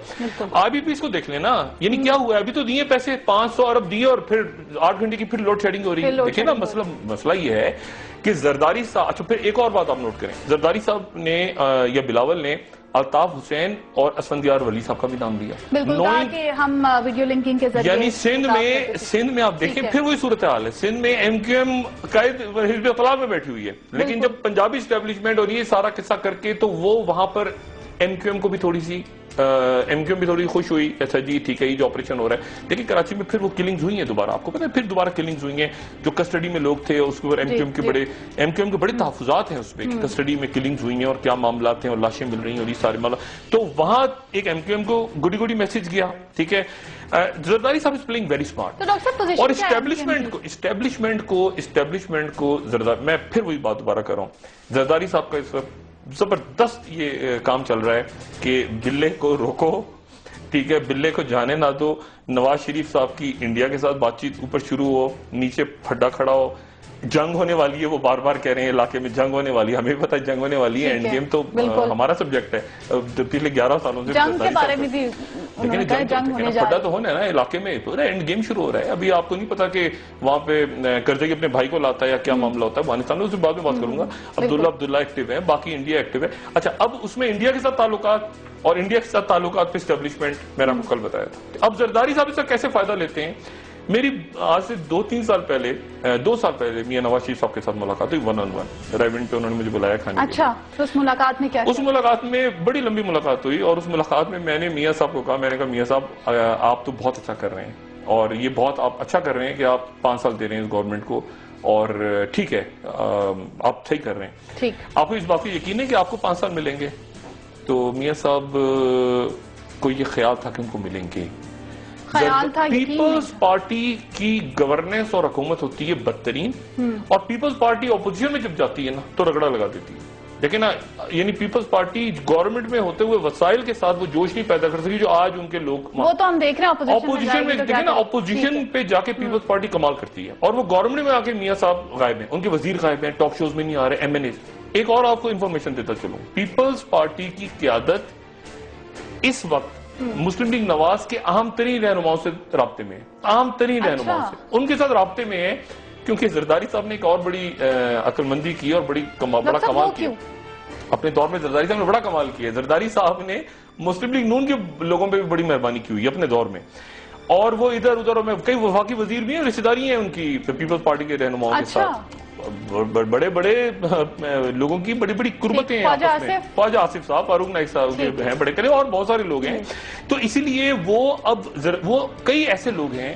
ابھی بھی اس کو دیکھ لینا, یعنی کیا ہوا ہے, ابھی تو دیے پیسے 500 ارب دیے اور پھر 8 گھنٹے کی پھر لوڈ شیڈنگ ہو رہی ہے. دیکھیں نا مسئلہ یہ ہے کہ زرداری صاحب, اچھا پھر ایک اور بات آپ نوٹ کریں, زرداری صاحب نے یا بلاول نے الطاف حسین اور اسفندیار ولی صاحب کا بھی نام لیا. بالکل کہا کہ ہم ویڈیو لنکنگ کے ذریعے, یعنی سندھ میں آپ دیکھیں پھر وہی صورتحال ہے. سندھ میں ایم کیو ایم قائد حزب اختلاف میں بیٹھی ہوئی ہے, لیکن جب پنجابی اسٹیبلشمنٹ اور یہ سارا قصہ کر کے تو وہ وہاں پر ایم کیو ایم کو بھی تھوڑی سی ایم کیو ایم بھی تھوڑی خوش ہوئی, اچھا جی ٹھیک ہے یہ جو آپریشن ہو رہا ہے. لیکن کراچی میں پھر وہ کلنگز ہوئی ہیں دوبارہ, آپ کو پتہ ہے پھر دوبارہ کلنگز ہوئی ہیں, جو کسٹڈی میں لوگ تھے اس کے اوپر ایم کیو ایم کے بڑے تحفظات ہیں اس پہ کہ کسٹڈی میں کلنگز ہوئی ہیں اور کیا معاملات ہیں اور لاشیں مل رہی ہیں اور یہ سارے معاملات. تو وہاں ایک ایم کیو ایم کو گڈی میسج گیا, ٹھیک ہے. زرداری صاحب از پلئنگ ویری اسمارٹ, اور اسٹیبلشمنٹ کو میں پھر وہی بات دوبارہ کر رہا ہوں, زرداری صاحب کا اس وقت زبردست یہ کام چل رہا ہے کہ بلے کو روکو, ٹھیک ہے, بلے کو جانے نہ دو. نواز شریف صاحب کی انڈیا کے ساتھ بات چیت اوپر شروع ہو, نیچے پھڈا کھڑا ہو, جنگ ہونے والی ہے, وہ بار بار کہہ رہے ہیں علاقے میں جنگ ہونے والی ہے, ہمیں بھی پتہ ہے جنگ ہونے والی ہے, اینڈ گیم تو ہمارا سبجیکٹ ہے پچھلے 11 سالوں سے. جنگ کے بارے میں بھی پھڈا تو ہونا ہے نا علاقے میں, پورا اینڈ گیم شروع ہو رہا ہے. ابھی آپ کو نہیں پتا کہ وہاں پہ کرزئی اپنے بھائی کو لاتا ہے یا کیا معاملہ ہوتا ہے افغانستان میں, اس سے بعد میں بات کروں گا. عبداللہ ایکٹیو ہے, باقی انڈیا ایکٹیو ہے. اچھا اب اس میں انڈیا کے ساتھ تعلقات اور انڈیا کے ساتھ تعلقات پہ اسٹیبلشمنٹ میں نے آپ کو کل بتایا تھا. اب زرداری صاحب اس کا کیسے فائدہ لیتے ہیں. میری آج سے 2 سال پہلے میاں نواز شریف صاحب کے ساتھ ملاقات ہوئی 1-on-1 ریونٹ پہ, انہوں نے مجھے بلایا کھانے. اچھا اس ملاقات میں کیا, اس ملاقات میں بڑی لمبی ملاقات ہوئی, اور اس ملاقات میں نے میاں صاحب کو کہا, میں نے کہا میاں صاحب آپ تو بہت اچھا کر رہے ہیں, اور یہ بہت آپ اچھا کر رہے ہیں کہ آپ 5 سال دے رہے ہیں اس گورنمنٹ کو, اور ٹھیک ہے آپ صحیح کر رہے ہیں, ٹھیک, آپ کو اس بات کو یقین ہے کہ آپ کو 5 سال ملیں گے. تو میاں صاحب کو یہ خیال تھا کہ ان کو ملیں گے. پیپلز پارٹی کی گورننس اور حکومت ہوتی ہے بدترین, اور پیپلز پارٹی اپوزیشن میں جب جاتی ہے نا تو رگڑا لگا دیتی ہے. لیکن یعنی پیپلز پارٹی گورنمنٹ میں ہوتے ہوئے وسائل کے ساتھ وہ جوش نہیں پیدا کر سکی جو آج ان کے لوگ, وہ تو ہم دیکھ رہے ہیں اپوزیشن میں. دیکھیں نا اپوزیشن پہ جا کے پیپلز پارٹی کمال کرتی ہے, اور وہ گورنمنٹ میں آ کے میاں صاحب غائب ہیں, ان کے وزیر غائب ہیں, ٹاک شوز میں نہیں آ رہے, ایم این اے. ایک اور آپ کو انفارمیشن دیتا چلوں, پیپلز پارٹی کی قیادت اس وقت مسلم لیگ نواز کے اہم ترین رہنماؤں سے رابطے میں ہے, اہم ترین رہنماؤں سے ان کے ساتھ رابطے میں ہے, کیونکہ زرداری صاحب نے ایک اور بڑی عقل مندی کی اور بڑا کمال کیا اپنے دور میں. زرداری صاحب نے بڑا کمال کیا. زرداری صاحب نے مسلم لیگ نون کے لوگوں پہ بھی بڑی مہربانی کی ہوئی اپنے دور میں, اور وہ ادھر ادھر میں کئی وفاقی وزیر بھی ہیں, رشتہ داری ہیں ان کی پیپلز پارٹی کے رہنماؤں کے ساتھ, بڑے لوگوں کی بڑی قربتیں ہیں. خواجہ آصف صاحب, فاروق نائک صاحب ہیں بڑے کرے, اور بہت سارے لوگ ہیں. تو اسی لیے وہ کئی ایسے لوگ ہیں,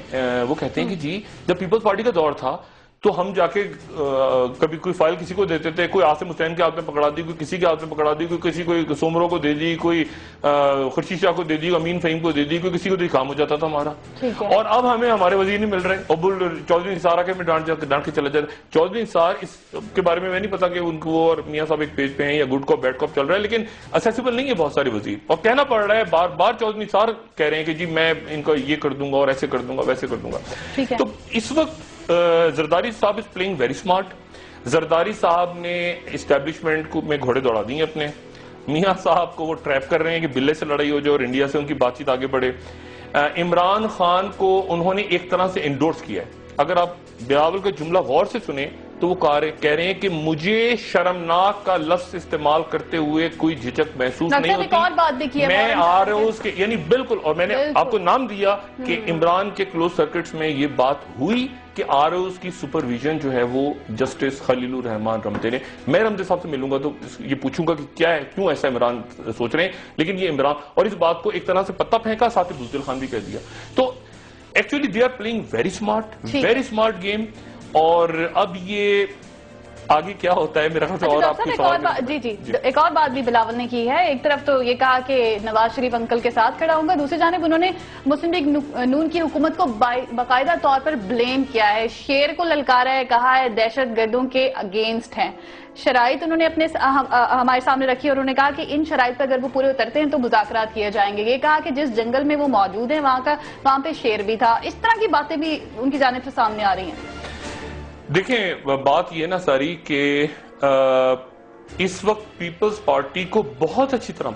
وہ کہتے ہیں کہ جی جب پیپلز پارٹی کا دور تھا تو ہم جا کے کبھی کوئی فائل کسی کو دیتے تھے, کوئی عاصم حسین کے ہاتھ میں پکڑا دی, کوئی کسی کے ہاتھ میں پکڑا دی, کوئی سومرو کو دے دی, کوئی خورشید شاہ کو دے دی, امین فہیم کو دے دی, کوئی کسی کو دے, کام ہو جاتا تھا ہمارا. اور اب ہمیں ہمارے وزیر نہیں مل رہے. چودھری نثار کے میں ڈانٹ کے چلا جاتا. چودھری نثار اس کے بارے میں نہیں پتا کہ ان کو اور میاں صاحب ایک پیج پہ ہیں یا گڈ کاپ بیڈ کاپ چل رہا ہے, لیکن اسیسیبل نہیں ہے بہت سارے وزیر, اور کہنا پڑ رہا ہے بار بار. چودھری نثار کہہ رہے ہیں کہ جی میں ان کو یہ کر دوں گا اور ایسے کر دوں گا ویسے کر دوں گا. تو اس وقت زرداری صاحب از پلئنگ ویری اسمارٹ. زرداری صاحب نے اسٹیبلشمنٹ میں گھوڑے دوڑا دی ہیں اپنے. میاں صاحب کو وہ ٹریپ کر رہے ہیں کہ بلے سے لڑائی ہو جائے اور انڈیا سے ان کی بات چیت آگے بڑھے. عمران خان کو انہوں نے ایک طرح سے انڈورس کیا ہے. اگر آپ بلاول کا جملہ غور سے سنیں تو وہ کہہ رہے ہیں کہ مجھے شرمناک کا لفظ استعمال کرتے ہوئے کوئی جھجک محسوس نہیں ہوتی. میں آ رہا ہوں اس کے, یعنی بالکل, اور میں نے آپ کو نام دیا کہ عمران کے کلوز سرکٹس میں یہ بات ہوئی کہ آر اوز کی سپرویژن جو ہے وہ جسٹس خلیل الرحمان رمتے نے. میں رمتے صاحب سے ملوں گا تو یہ پوچھوں گا کہ کیا ہے, کیوں ایسا عمران سوچ رہے ہیں, لیکن یہ عمران اور اس بات کو ایک طرح سے پتہ پھینکا, ساتھ ہی بزدل خان بھی کہہ دیا. تو actually they are playing very smart game. اور اب یہ آگے کیا ہوتا ہے میرا خیال سے. اور آپ کو ایک اور بات بھی بلاول نے کی ہے. ایک طرف تو یہ کہا کہ نواز شریف انکل کے ساتھ کھڑا ہوں گا, دوسری جانب انہوں نے مسلم لیگ نون کی حکومت کو باقاعدہ طور پر بلیم کیا ہے, شیر کو للکارا ہے, کہا ہے دہشت گردوں کے اگینسٹ ہیں. شرائط انہوں نے اپنے ہمارے سامنے رکھی اور انہوں نے کہا کہ ان شرائط پر اگر وہ پورے اترتے ہیں تو مذاکرات کیے جائیں گے. یہ کہا کہ جس جنگل میں وہ موجود ہیں وہاں پہ شیر بھی تھا. اس طرح کی باتیں بھی ان کی جانب سے سامنے آ رہی ہیں. دیکھیں بات یہ نا ساری کہ اس وقت پیپلز پارٹی کو بہت اچھی طرح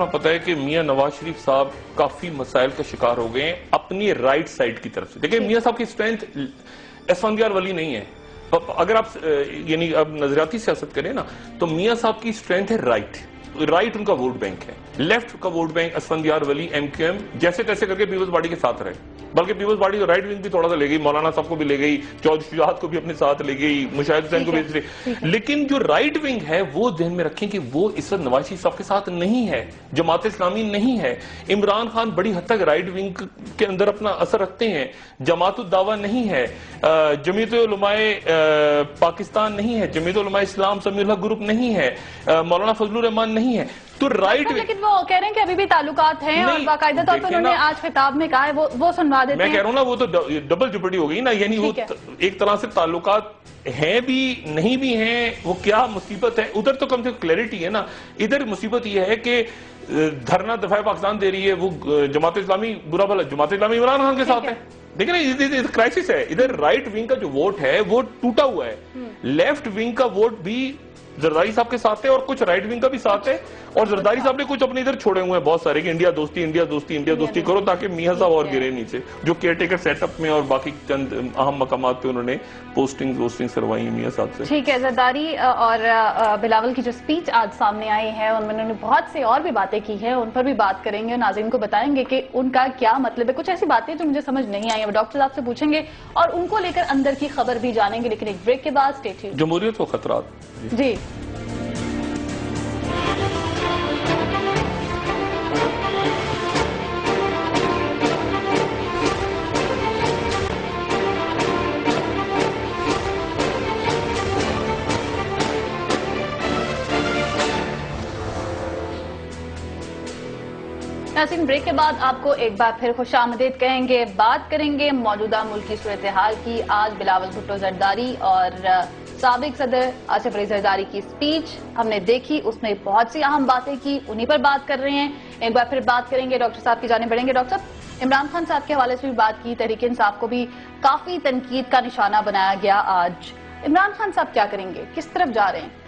پتا ہے کہ میاں نواز شریف صاحب کافی مسائل کا شکار ہو گئے ہیں اپنی رائٹ سائڈ کی طرف سے. دیکھیں میاں صاحب کی اسٹرینتھ اسفندیار ولی نہیں ہے. اگر آپ یعنی اب نظریاتی سیاست کریں نا تو میاں صاحب کی اسٹرینتھ ہے رائٹ ان کا ووٹ بینک ہے. لیفٹ کا ووٹ بینک اسفندیار ولی ایم کیو ایم جیسے تیسے کر کے پیپلز پارٹی کے ساتھ رہے, بلکہ پیپلز پارٹی تو رائٹ ونگ بھی تھوڑا سا لے گئی, مولانا صاحب کو بھی لے گئی, چودھری شجاعت کو بھی اپنے ساتھ لے گئی, مشاہد حسین کو بھی. لیکن جو رائٹ ونگ ہے وہ ذہن میں رکھیں کہ وہ اس وقت نواز شریف صاحب کے ساتھ نہیں ہے, جماعت اسلامی نہیں ہے. عمران خان بڑی حد تک رائٹ ونگ کے اندر اپنا اثر رکھتے ہیں, جماعت الدعوہ نہیں ہے, جمعیت علماء پاکستان نہیں ہے, جمعیت علماء اسلام سمیع الحق گروپ نہیں ہے, مولانا فضل الرحمان نہیں ہے. تو رائٹ لیکن وہ کہہ رہے ہیں کہ ابھی بھی تعلقات ہیں اور باقاعدہ طور پر انہوں نے آج خطاب میں کہا ہے وہ سنوا دیتے ہیں. میں کہہ رہا ہوں نا وہ تو ڈبل جپڑی ہو گئی نا, یعنی وہ ایک طرح سے تعلقات ہیں بھی نہیں بھی ہیں. وہ کیا مصیبت ہے ادھر تو کم سے کم کلیئرٹی ہے نا. ادھر مصیبت یہ ہے کہ دھرنا دفاع پاکستان دے رہی ہے, وہ جماعت اسلامی برا بھلا جماعت اسلامی عمران خان کے ساتھ ہے. دیکھیں نا کرائسس ہے. ادھر رائٹ ونگ کا جو ووٹ ہے وہ ٹوٹا ہوا ہے, لیفٹ ونگ کا ووٹ بھی زرداری صاحب کے ساتھ ہے اور کچھ رائٹ ونگ کا بھی ساتھ ہے, اور زرداری صاحب نے کچھ اپنے ادھر چھوڑے ہوئے ہیں بہت سارے کہ انڈیا دوستی کرو تاکہ میاں صاحب اور گرے نیچے, جو کیئر ٹیکر سیٹ اپ میں اور باقی چند اہم مقامات پہ انہوں نے پوسٹنگ کروائی ہیں میاں صاحب سے. ٹھیک ہے. زرداری اور بلاول کی جو سپیچ آج سامنے آئی ہے ان میں انہوں نے بہت سے اور بھی باتیں کی ہیں, ان پر بھی بات کریں گے اور ناظرین کو بتائیں گے کہ ان کا کیا مطلب ہے. کچھ ایسی باتیں جو مجھے سمجھ نہیں آئی ہیں وہ ڈاکٹر صاحب سے پوچھیں گے اور ان کو لے کر اندر کی خبر بھی جانیں گے, لیکن ایک بریک کے بعد اسٹے ٹیونڈ. جمہوریت کو خطرات. جی ناظرین, بریک کے بعد آپ کو ایک بار پھر خوش آمدید کہیں گے. بات کریں گے موجودہ ملکی صورتحال کی. آج بلاول بھٹو زرداری اور سابق صدر آصف علی زرداری کی سپیچ ہم نے دیکھی, اس میں بہت سی اہم باتیں کی, انہی پر بات کر رہے ہیں. ایک بار پھر بات کریں گے, ڈاکٹر صاحب کی جانب بڑھیں گے. ڈاکٹر صاحب, عمران خان صاحب کے حوالے سے بھی بات کی, تحریک انصاف کو بھی کافی تنقید کا نشانہ بنایا گیا. آج عمران خان صاحب کیا کریں گے, کس طرف جا رہے ہیں؟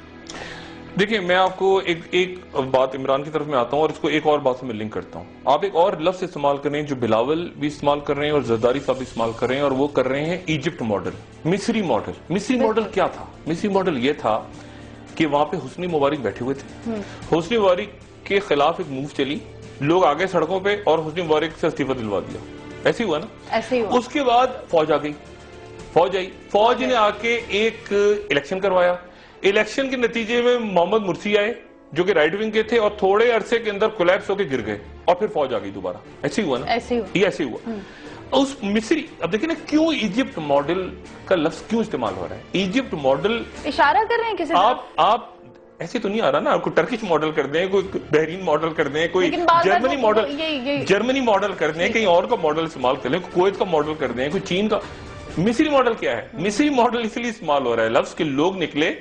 دیکھیں میں آپ کو ایک بات عمران کی طرف میں آتا ہوں اور اس کو ایک اور بات سے میں لنک کرتا ہوں. آپ ایک اور لفظ استعمال کر رہے ہیں جو بلاول بھی استعمال کر رہے ہیں اور زرداری صاحب بھی استعمال کر رہے ہیں, اور وہ کر رہے ہیں ایجپٹ ماڈل, مصری ماڈل. مصری ماڈل کیا تھا؟ مصری ماڈل یہ تھا کہ وہاں پہ حسنی مبارک بیٹھے ہوئے تھے, حسنی مبارک کے خلاف ایک موو چلی, لوگ آگے سڑکوں پہ اور حسنی مبارک سے استعفیٰ دلوا دیا. ایسے ہوا نا. ایسے ہوا. اس کے بعد فوج آ گئی, فوج نے آ کے ایک الیکشن کروایا. الیکشن کے نتیجے میں محمد مرسی آئے جو کہ رائٹ ونگ کے تھے اور تھوڑے عرصے کے اندر کولیپس ہو کے گر گئے اور پھر فوج آ گئی دوبارہ. ایسے ہوا نا. ایسے ہوا. اس مصری اب دیکھیں نا کیوں ایجپٹ ماڈل کا لفظ کیوں استعمال ہو رہا ہے؟ ایجپٹ ماڈل اشارہ کر رہے ہیں کسی آپ ایسے تو نہیں آ رہا نا، آپ کو ٹرکش ماڈل کر دیں، کوئی بحرین ماڈل کر دیں، کوئی جرمنی ماڈل کر دیں، کہیں اور کا ماڈل استعمال کر لیں، کویت کا ماڈل کر دیں، کوئی چین کا. مصری ماڈل کیا ہے؟ مصری ماڈل اس لیے استعمال ہو رہا ہے لفظ کہ لوگ نکلے،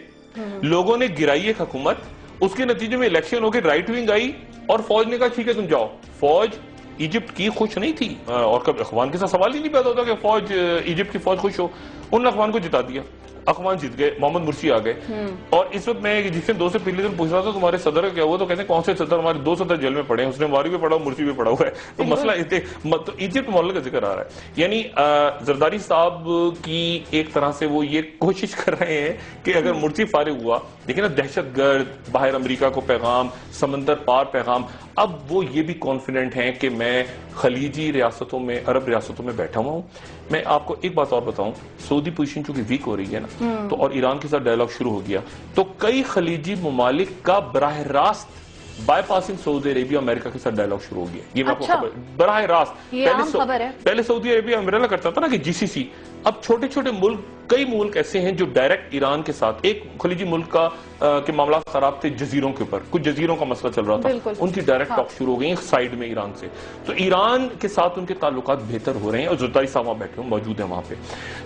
لوگوں نے گرائی ایک حکومت، اس کے نتیجے میں الیکشن ہو کے رائٹ ونگ آئی اور فوج نے کہا ٹھیک ہے تم جاؤ. فوج ایجپٹ کی خوش نہیں تھی، اور کب اخوان کے ساتھ سوال ہی نہیں پیدا ہوتا کہ فوج ایجپٹ کی فوج خوش ہو. انہوں نے اخوان کو جتا دیا، اخوان جیت گئے، محمد مرسی آ گئے. اور اس وقت میں جس دن 2 سے پہلے دن پوچھ رہا تھا تمہارے صدر کا کیا ہوا، تو کہتے ہیں کون سے صدر؟ ہمارے 2 صدر جیل میں پڑے ہیں، اس نے ہماری بھی پڑھا مرسی بھی پڑھا ہوا ہے. تو مسئلہ تو ایجپٹ ماڈل کا ذکر آ رہا ہے. یعنی زرداری صاحب کی ایک طرح سے وہ یہ کوشش کر رہے ہیں کہ اگر مرسی فارغ ہوا، دیکھیں نا دہشت گرد، باہر امریکہ کو پیغام، سمندر پار پیغام، اب وہ یہ بھی کانفیڈنٹ ہیں کہ میں خلیجی ریاستوں میں، عرب ریاستوں میں بیٹھا ہوا ہوں. میں آپ کو ایک بات اور بتاؤں، سعودی پوزیشن چونکہ ویک ہو رہی ہے نا، تو اور ایران کے ساتھ ڈائلاگ شروع ہو گیا، تو کئی خلیجی ممالک کا براہ راست بائی پاسنگ سعودی عربیہ امریکہ کے ساتھ ڈائلاگ شروع ہو گیا. یہ میں آپ کو خبر براہ راست، پہلے سعودی عربیہ امریکہ کرتا تھا نا کہ جی سی سی، اب چھوٹے چھوٹے ملک، کئی ملک ایسے ہیں جو ڈائریکٹ ایران کے ساتھ، ایک خلیجی ملک کا کے معاملات خراب تھے جزیروں کے اوپر، کچھ جزیروں کا مسئلہ چل رہا تھا، ان کی ڈائریکٹ ٹاک شروع ہو گئی سائیڈ میں ایران سے. تو ایران کے ساتھ ان کے تعلقات بہتر ہو رہے ہیں، اور زرداری صاحب وہاں بیٹھے موجود ہیں وہاں پہ.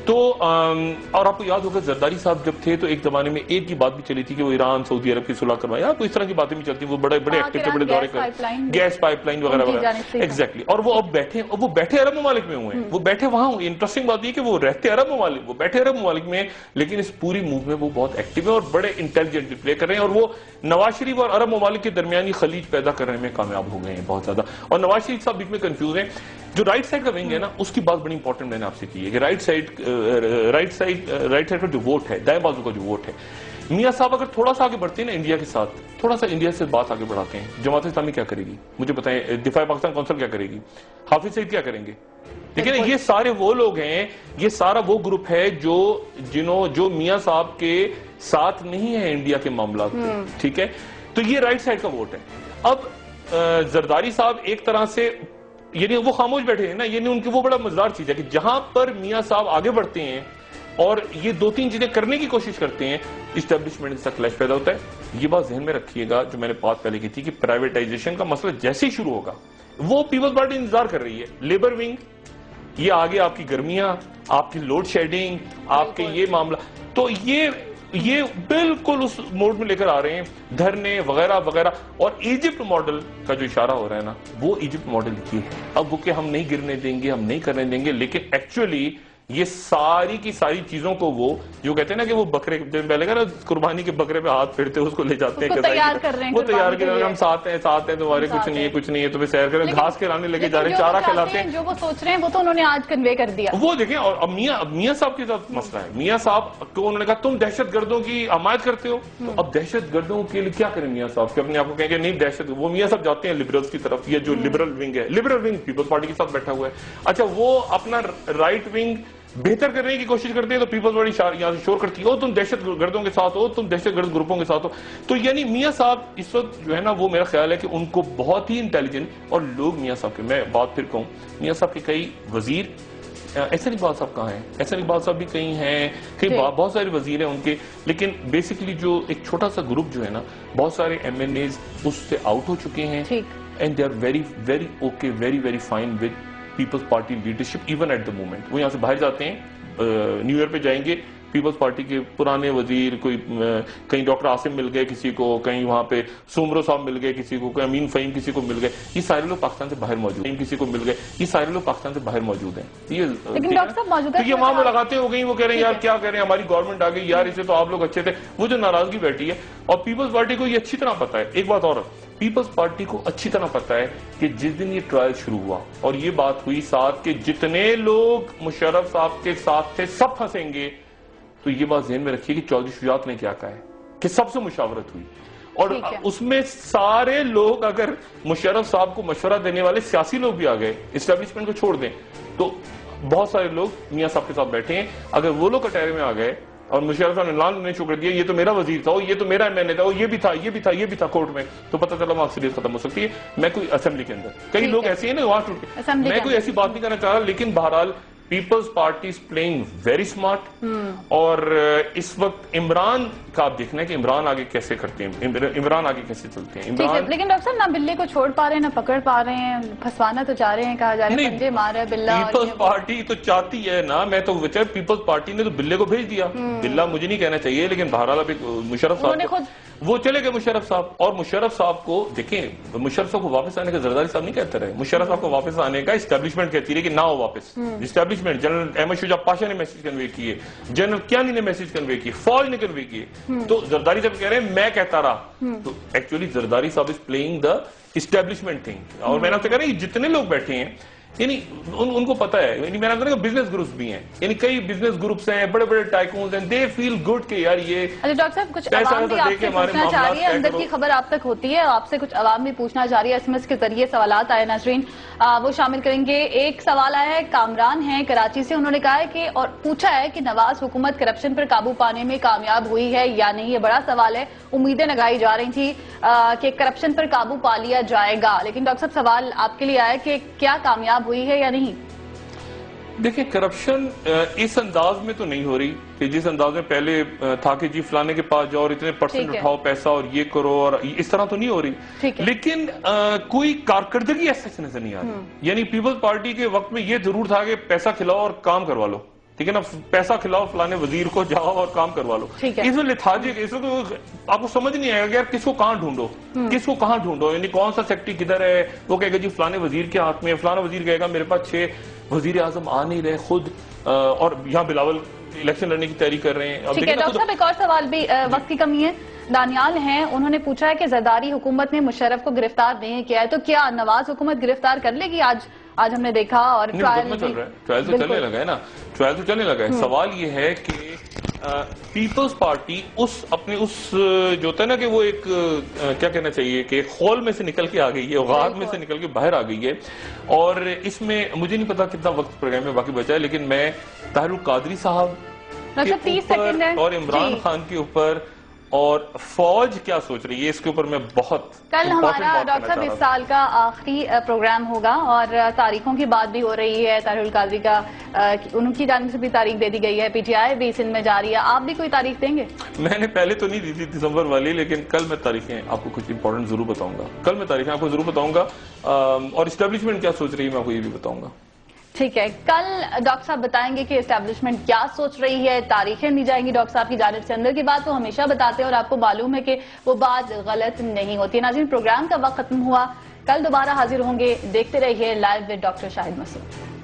تو اور آپ کو یاد ہوگا زرداری صاحب جب تھے تو ایک زمانے میں ایک ہی بات بھی چلی تھی کہ وہ ایران سعودی عرب کی صلح کروائے، تو اس طرح کی باتیں بھی چلتی ہیں، وہ بڑے بڑے ایکٹیو تھے، بڑے دورے کر گیس پائپ لائن وغیرہ وغیرہ. ایگزیکٹلی. اور وہ اب بیٹھے، وہ بیٹھے عرب ممالک میں ہوئے ہیں، وہ بیٹھے وہاں ہوئے. انٹرسٹنگ بات یہ کہ وہ رہتے عرب ممالک، وہ بیٹھے عرب ممالک میں، لیکن اس پوری موو میں وہ بہت ایکٹیو ہیں اور بڑے انٹیلیجنٹ پلے کر رہے ہیں. اور وہ نواز شریف اور عرب ممالک کے درمیانی خلیج پیدا کرنے میں کامیاب ہو گئے ہیں بہت زیادہ. اور نواز شریف صاحب بیچ میں کنفیوز ہیں. جو رائٹ سائڈ کا ونگ ہے نا، اس کی بات بڑی امپورٹنٹ میں نے آپ سے کی ہے کہ رائٹ سائڈ کا جو ووٹ ہے، دائیں بازو کا جو ووٹ ہے، میاں صاحب اگر تھوڑا سا آگے بڑھتے ہیں نا انڈیا کے ساتھ، تھوڑا سا انڈیا سے بات آگے بڑھاتے ہیں، جماعت اسلامی کیا کرے گی مجھے بتائیں، دفاع پاکستان کونسل کیا کرے گی، حافظ سعید کیا کریں گے؟ دیکھیں نا، یہ سارے وہ لوگ ہیں، یہ سارا وہ گروپ ہے جو میاں صاحب کے ساتھ نہیں ہے انڈیا کے معاملات میں. ٹھیک ہے، تو یہ رائٹ سائڈ کا ووٹ ہے. اب زرداری صاحب ایک طرح سے، یعنی وہ خاموش بیٹھے ہیں نا، یعنی ان کی وہ بڑا مزدار چیز ہے کہ جہاں پر میاں صاحب آگے بڑھتے ہیں اور یہ 2-3 چیزیں کرنے کی کوشش کرتے ہیں، اسٹیبلشمنٹ سے کلیش پیدا ہوتا ہے. یہ بات ذہن میں رکھیے گا جو میں نے بات پہلے کی تھی کہ پرائیویٹائزیشن کا مسئلہ جیسے ہی شروع ہوگا، وہ پیپلز پارٹی انتظار کر رہی ہے. لیبر ونگ، یہ آگے آپ کی گرمیاں، آپ کی لوڈ شیڈنگ، آپ کے یہ معاملہ، تو یہ بالکل اس موڈ میں لے کر آ رہے ہیں، دھرنے وغیرہ وغیرہ. اور ایجپٹ ماڈل کا جو اشارہ ہو رہا ہے نا، وہ ایجپٹ ماڈل یہ ہے. اب وہ کہ ہم نہیں گرنے دیں گے، ہم نہیں کرنے دیں گے، لیکن ایکچولی یہ ساری کی ساری چیزوں کو وہ جو کہتے ہیں نا کہ وہ بکرے، جب پہلے کہا نا قربانی کے بکرے پہ ہاتھ پھیرتے اس کو لے جاتے ہیں، وہ تیار کر رہے ہیں، ہم ساتھ ہیں تمہارے، کچھ نہیں ہے تمہیں سیر کریں، گھاس کھلانے لگے جا رہے ہیں، چارہ کھلاتے ہیں. جو وہ سوچ رہے ہیں وہ تو انہوں نے آج کنوے کر دیا. وہ دیکھیں. اور اب میاں صاحب کے ساتھ مسئلہ ہے. میاں صاحب کو انہوں نے کہا تم دہشت گردوں کی حمایت کرتے ہو، تو اب دہشت گردوں کے لیے کیا کریں میاں صاحب کہ اپنے آپ کو کہیں گے نہیں دہشت. وہ میاں صاحب جاتے ہیں لبرلز کی طرف، یہ جو لبرل ونگ ہے، لبرل ونگ پیپلز پارٹی کے ساتھ بیٹھا ہوا ہے. اچھا، وہ اپنا رائٹ ونگ بہتر کرنے کی کوشش کرتے ہیں تو پیپلز پارٹی یہاں سے شور کرتی ہے، تم دہشت گردوں کے ساتھ ہو، تم دہشت گرد گروپوں کے ساتھ ہو. تو یعنی میاں صاحب اس وقت جو ہے نا، وہ میرا خیال ہے کہ ان کو بہت ہی انٹیلیجنٹ، اور لوگ میاں صاحب کے، میں بات پھر کہوں، میاں صاحب کے کئی وزیر، ایسا اقبال صاحب کہاں ہیں؟ ایسا اقبال صاحب بھی کہیں ہیں، کئی بہت سارے وزیر ہیں ان کے، لیکن بیسیکلی جو ایک چھوٹا سا گروپ جو ہے نا، بہت سارے ایم این ایز اس سے آؤٹ ہو چکے ہیں، and they are very very okay, very very fine with Peoples Party leadership even at the moment. وہ یہاں سے باہر جاتے ہیں، نیو ایئر پہ جائیں گے، پیپلز پارٹی کے پرانے وزیر، کوئی کہیں ڈاکٹر عاصم مل گئے کسی کو، کہیں وہاں پہ سومرو صاحب مل گئے کسی کو، کہیں امین فہیم کسی کو مل گئے، یہ سارے لوگ پاکستان سے باہر موجود ہیں. کسی کو مل گئے، یہ سارے لوگ پاکستان سے باہر موجود ہیں. یہ وہاں ملاقاتیں ہو گئی، وہ کہہ رہے ہیں یار کیا کہہ رہے ہیں، ہماری گورنمنٹ آ گئی یار، اسے تو آپ لوگ اچھے تھے. وہ جو ناراضگی بیٹھی ہے، اور پیپلز پارٹی کو یہ اچھی طرح پتا ہے. ایک بات اور، پیپلز پارٹی کو اچھی طرح پتا ہے کہ جس دن یہ ٹرائل شروع ہوا اور یہ بات ہوئی ساتھ کہ جتنے لوگ مشرف صاحب کے ساتھ تھے سب پھنسیں گے، تو یہ بات ذہن میں رکھیے کہ چودھری شجاعت نے کیا کہا ہے کہ سب سے مشاورت ہوئی، اور اس میں سارے لوگ، اگر مشرف صاحب کو مشورہ دینے والے سیاسی لوگ بھی آ گئے، اسٹیبلشمنٹ کو چھوڑ دیں، تو بہت سارے لوگ میاں صاحب کے ساتھ بیٹھے ہیں. اگر وہ لوگ کٹہرے میں آ گئے اور مشرف صاحب نے لان نے شکر دیا یہ تو میرا وزیر تھا, یہ تو میرا ایم تھا, یہ بھی تھا, یہ بھی تھا, یہ بھی تھا کورٹ میں, تو پتہ چلا وہاں اکثریت ختم ہو سکتی ہے. میں کوئی اسمبلی کے اندر کئی لوگ ایسے ہیں نا وہاں ٹوٹ کے, میں کوئی ایسی بات نہیں کرنا چاہ رہا, لیکن بہرحال Peoples Party is playing very smart. اور اس وقت عمران کا آپ دیکھنا ہے کہ عمران آگے کیسے کرتے ہیں, عمران آگے کیسے چلتے ہیں. لیکن ڈاکٹر صاحب نہ بلے کو چھوڑ پا رہے ہیں نہ پکڑ پا رہے ہیں, پھنسوانا تو چاہ رہے ہیں, کہا جا رہا ہے پنجے مار رہا ہے بلہ. پیپلز پارٹی تو چاہتی ہے نا, میں تو پیپلز پارٹی نے تو بلے کو بھیج دیا. بلہ مجھے نہیں کہنا چاہیے, لیکن بہرحال ابھی مشرف صاحب وہ چلے گئے مشرف صاحب, اور مشرف صاحب کو دیکھیں, مشرف صاحب کو واپس آنے کا زرداری صاحب نہیں کہتے رہے, مشرف صاحب کو واپس آنے کا اسٹیبلشمنٹ کہتی رہی کہ نہ ہو واپس. اسٹیبلشمنٹ جنرل احمد شجاع پاشا نے میسج کنوے کیے, جنرل کیانی نے میسج کنوے کیے, فوج نے کنوے کیے, تو زرداری صاحب کہہ رہے ہیں میں کہتا رہا. تو ایکچولی زرداری صاحب is playing the establishment thing. اور میں نے آپ سے کہہ رہا ہوں جتنے لوگ بیٹھے ہیں یعنی ان کو پتا ہے, یعنی میں نے کہا بزنس گروپس بھی ہیں, یعنی کئی بزنس گروپس ہیں, بڑے بڑے ٹائکونز ہیں, دے فیل گڈ کہ یار یہ. اچھا ڈاکٹر صاحب کچھ عوام بھی آپ سے پوچھنا چاہ رہی ہے, اندر کی خبر آپ تک ہوتی ہے, آپ سے کچھ عوام بھی پوچھنا چاہ رہی ہے, ایس ایم ایس کے ذریعے سوالات آئے ناظرین, وہ شامل کریں گے. ایک سوال آیا ہے, کامران ہیں کراچی سے, انہوں نے کہا ہے کہ اور پوچھا ہے کہ نواز حکومت کرپشن پر قابو پانے میں کامیاب ہوئی ہے یا نہیں. یہ بڑا سوال ہے, امیدیں لگائی جا رہی تھی کہ کرپشن پر قابو پا لیا جائے گا, لیکن ڈاکٹر صاحب سوال آپ کے لیے آیا کہ کیا کامیاب ہوئی ہے یا نہیں. دیکھیں کرپشن اس انداز میں تو نہیں ہو رہی کہ جس انداز میں پہلے تھا کہ جی فلانے کے پاس جاؤ اور اتنے پرسنٹ اٹھاؤ پیسہ اور یہ کرو, اور اس طرح تو نہیں ہو رہی. لیکن کوئی کارکردگی ایسا نظر نہیں آ رہی. یعنی پیپلز پارٹی کے وقت میں یہ ضرور تھا کہ پیسہ کھلاؤ اور کام کروا لو, ٹھیک ہے نا, پیسہ کھلاؤ فلانے وزیر کو, جاؤ اور کام کروا لو. اس میں لتھارجک, اس میں آپ کو سمجھ نہیں آئے گا کہ یار کس کو کہاں ڈھونڈو, کس کو کہاں ڈھونڈو, یعنی کون سا سیکٹری کدھر ہے. وہ کہے گا جی فلانے وزیر کے ہاتھ میں, فلانا وزیر کہے گا میرے پاس 6 وزیر اعظم آ نہیں رہے خود, اور یہاں بلاول الیکشن لڑنے کی تیاری کر رہے ہیں. ٹھیک ہے ڈاکٹر صاحب, ایک اور سوال بھی وقت کی کمی ہے. دانیال ہیں, انہوں نے پوچھا ہے کہ زرداری حکومت نے مشرف کو گرفتار نہیں کیا ہے, تو کیا نواز حکومت گرفتار کر لے گی؟ آج ہم نے دیکھا اور ٹرائل تو چلنے لگا ہے نا, ٹرائل تو چلنے لگا ہے. سوال یہ ہے کہ پیپلز پارٹی اپنے جو ہوتا ہے نا کہ وہ ایک کیا کہنا چاہیے کہ خول میں سے نکل کے آ گئی ہے, غار میں سے نکل کے باہر آ گئی ہے. اور اس میں مجھے نہیں پتا کتنا وقت پروگرام میں باقی بچا ہے, لیکن میں طاہر القادری صاحب کے اوپر اور عمران خان کے اوپر اور فوج کیا سوچ رہی ہے اس کے اوپر میں بہت. کل ہمارا ڈاکٹر صاحب اس سال کا آخری پروگرام ہوگا اور تاریخوں کی بات بھی ہو رہی ہے. طاہر القادری کا ان کی جانب سے بھی تاریخ دے دی گئی ہے, پی ٹی آئی بھی سندھ میں جاری ہے, آپ بھی کوئی تاریخ دیں گے؟ میں نے پہلے تو نہیں دی تھی دسمبر والی, لیکن کل میں تاریخیں آپ کو کچھ امپورٹنٹ ضرور بتاؤں گا. کل میں تاریخیں آپ کو ضرور بتاؤں گا, اور اسٹیبلشمنٹ کیا سوچ رہی ہے میں آپ کو یہ بھی بتاؤں گا. ٹھیک ہے, کل ڈاکٹر صاحب بتائیں گے کہ اسٹیبلشمنٹ کیا سوچ رہی ہے, تاریخیں دی جائیں گی ڈاکٹر صاحب کی جانب سے. اندر کی بات وہ ہمیشہ بتاتے ہیں اور آپ کو معلوم ہے کہ وہ بات غلط نہیں ہوتی. ناظرین, پروگرام کا وقت ختم ہوا, کل دوبارہ حاضر ہوں گے. دیکھتے رہیے live with doctor Shahid Masood.